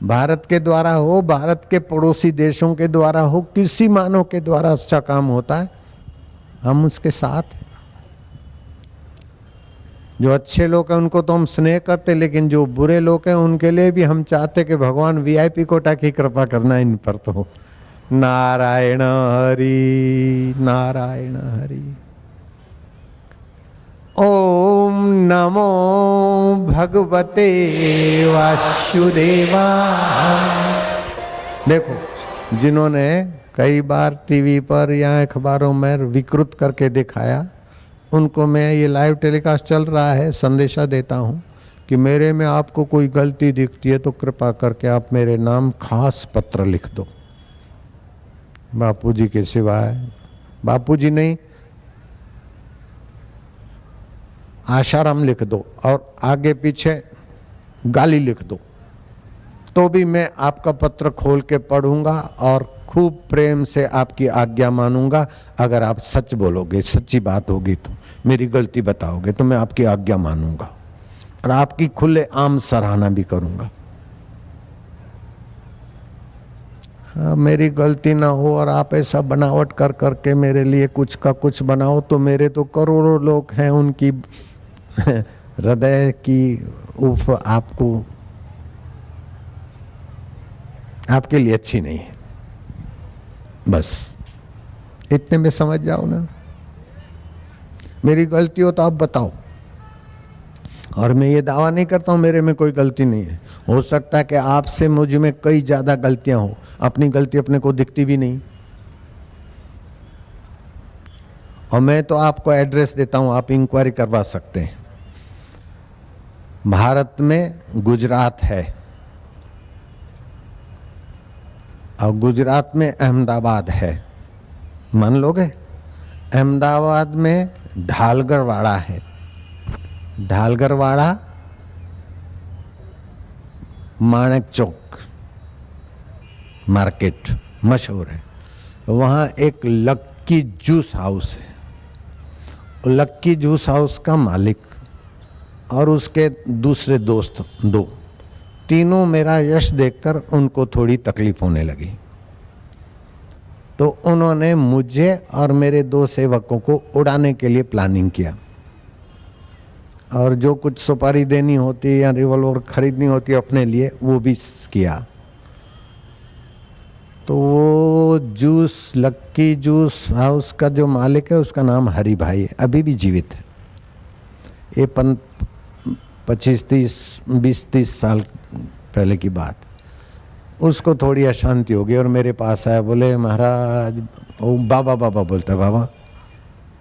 भारत के द्वारा हो, भारत के पड़ोसी देशों के द्वारा हो, किसी मानव के द्वारा अच्छा काम होता है, हम उसके साथ हैं। जो अच्छे लोग हैं उनको तो हम स्नेह करते, लेकिन जो बुरे लोग हैं उनके लिए भी हम चाहते कि भगवान वीआईपी कोटा की कृपा करना इन पर। तो नारायण हरि, नारायण हरि। ओम नमो भगवते वासुदेवा। देखो, जिन्होंने कई बार टीवी पर या अखबारों में विकृत करके दिखाया, उनको मैं ये लाइव टेलीकास्ट चल रहा है, संदेशा देता हूँ कि मेरे में आपको कोई गलती दिखती है तो कृपा करके आप मेरे नाम खास पत्र लिख दो। बापूजी के सिवाय, बापूजी नहीं, आशाराम लिख दो और आगे पीछे गाली लिख दो, तो भी मैं आपका पत्र खोल के पढ़ूंगा और खूब प्रेम से आपकी आज्ञा मानूंगा। अगर आप सच बोलोगे, सच्ची बात होगी, तो मेरी गलती बताओगे तो मैं आपकी आज्ञा मानूंगा और आपकी खुले आम सराहना भी करूंगा। मेरी गलती ना हो और आप ऐसा बनावट कर करके मेरे लिए कुछ का कुछ बनाओ, तो मेरे तो करोड़ों लोग हैं, उनकी हृदय की उफ आपको, आपके लिए अच्छी नहीं है। बस इतने में समझ जाओ ना। मेरी गलती हो तो आप बताओ, और मैं ये दावा नहीं करता हूं मेरे में कोई गलती नहीं है। हो सकता है कि आपसे मुझ में कई ज्यादा गलतियां हो, अपनी गलती अपने को दिखती भी नहीं। और मैं तो आपको एड्रेस देता हूं, आप इंक्वायरी करवा सकते हैं। भारत में गुजरात है और गुजरात में अहमदाबाद है, मान लोगे? अहमदाबाद में ढालगढ़वाड़ा है, ढालगढ़वाड़ा माणक चौक मार्केट मशहूर है। वहाँ एक लक्की जूस हाउस है, लक्की जूस हाउस का मालिक और उसके दूसरे दोस्त दो, तीनों मेरा यश देखकर उनको थोड़ी तकलीफ होने लगी। तो उन्होंने मुझे और मेरे दो सेवकों को उड़ाने के लिए प्लानिंग किया, और जो कुछ सुपारी देनी होती या रिवॉल्वर खरीदनी होती अपने लिए वो भी किया। तो वो लक्की जूस हाउस का जो मालिक है उसका नाम हरि भाई है, अभी भी जीवित है। ये 20-30 साल पहले की बात। उसको थोड़ी अशांति हो गई और मेरे पास आया, बोले महाराज, वो बाबा बाबा बोलता है, बाबा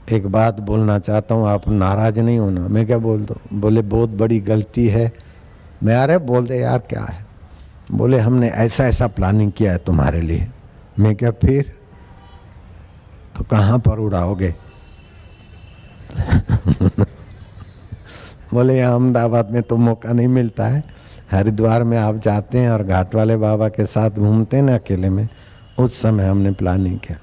एक बात बोलना चाहता हूँ, आप नाराज नहीं होना। मैं क्या बोल दो? बोले बहुत बड़ी गलती है। मैं अरे बोल दे यार क्या है? बोले हमने ऐसा ऐसा प्लानिंग किया है तुम्हारे लिए। मैं क्या फिर? तो कहाँ पर उड़ाओगे? बोले यहाँ अहमदाबाद में तो मौका नहीं मिलता है, हरिद्वार में आप जाते हैं और घाट वाले बाबा के साथ घूमते हैं ना अकेले में, उस समय हमने प्लानिंग किया।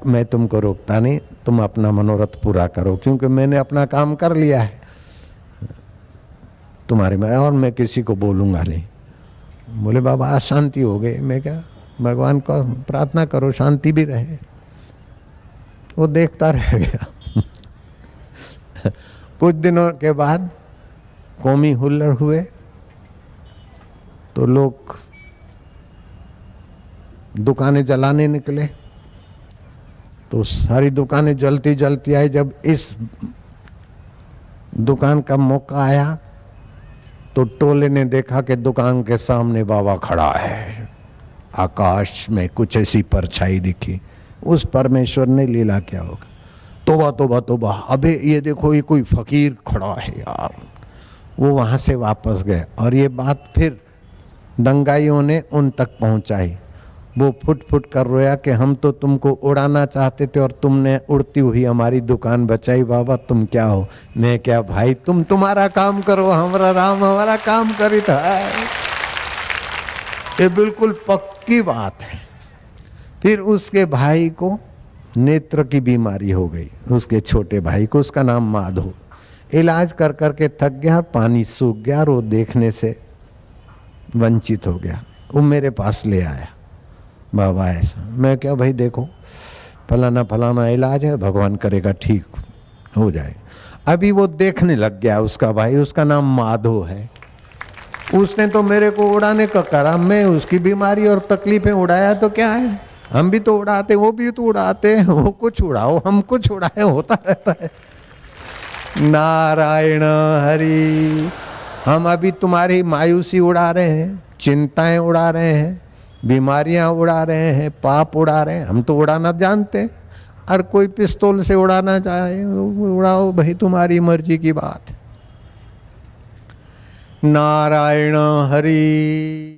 मैं तुमको रोकता नहीं, तुम अपना मनोरथ पूरा करो, क्योंकि मैंने अपना काम कर लिया है तुम्हारे में, और मैं किसी को बोलूँगा नहीं। बोले बाबा अशांति हो गई। मैं क्या, भगवान को प्रार्थना करो शांति भी रहे। वो देखता रह गया। कुछ दिनों के बाद कौमी हुल्लड़ हुए तो लोग दुकानें जलाने निकले, तो सारी दुकानें जलती जलती आई। जब इस दुकान का मौका आया तो टोले ने देखा कि दुकान के सामने बाबा खड़ा है। आकाश में कुछ ऐसी परछाई दिखी। उस परमेश्वर ने लीला क्या होगा? तोबा तोबा तोबा, अबे ये देखो ये कोई फकीर खड़ा है यार। वो वहाँ से वापस गए और ये बात फिर दंगाइयों ने उन तक पहुँचाई। वो फुट फुट कर रोया कि हम तो तुमको उड़ाना चाहते थे और तुमने उड़ती हुई हमारी दुकान बचाई। बाबा तुम क्या हो? मैं क्या भाई, तुम तुम्हारा काम करो, हमारा राम हमारा काम करित है। ये बिल्कुल पक्की बात है। फिर उसके भाई को नेत्र की बीमारी हो गई, उसके छोटे भाई को, उसका नाम माधव। इलाज कर करके थक गया, पानी सूख गया और वो देखने से वंचित हो गया। वो मेरे पास ले आया, बाबा ऐसा। मैं क्या भाई देखो फलाना फलाना इलाज है, भगवान करेगा ठीक हो जाए। अभी वो देखने लग गया उसका भाई, उसका नाम माधव है। उसने तो मेरे को उड़ाने का करा, मैं उसकी बीमारी और तकलीफें उड़ाया तो क्या है? हम भी तो उड़ाते, वो भी तो उड़ाते, वो कुछ उड़ाओ हम कुछ उड़ाए, होता रहता है। नारायण हरि। हम अभी तुम्हारी मायूसी उड़ा रहे हैं, चिंताएं उड़ा रहे हैं, बीमारियां उड़ा रहे हैं, पाप उड़ा रहे हैं, हम तो उड़ाना जानते हैं। और कोई पिस्तौल से उड़ाना चाहे उड़ाओ भाई, तुम्हारी मर्जी की बात। नारायण हरि।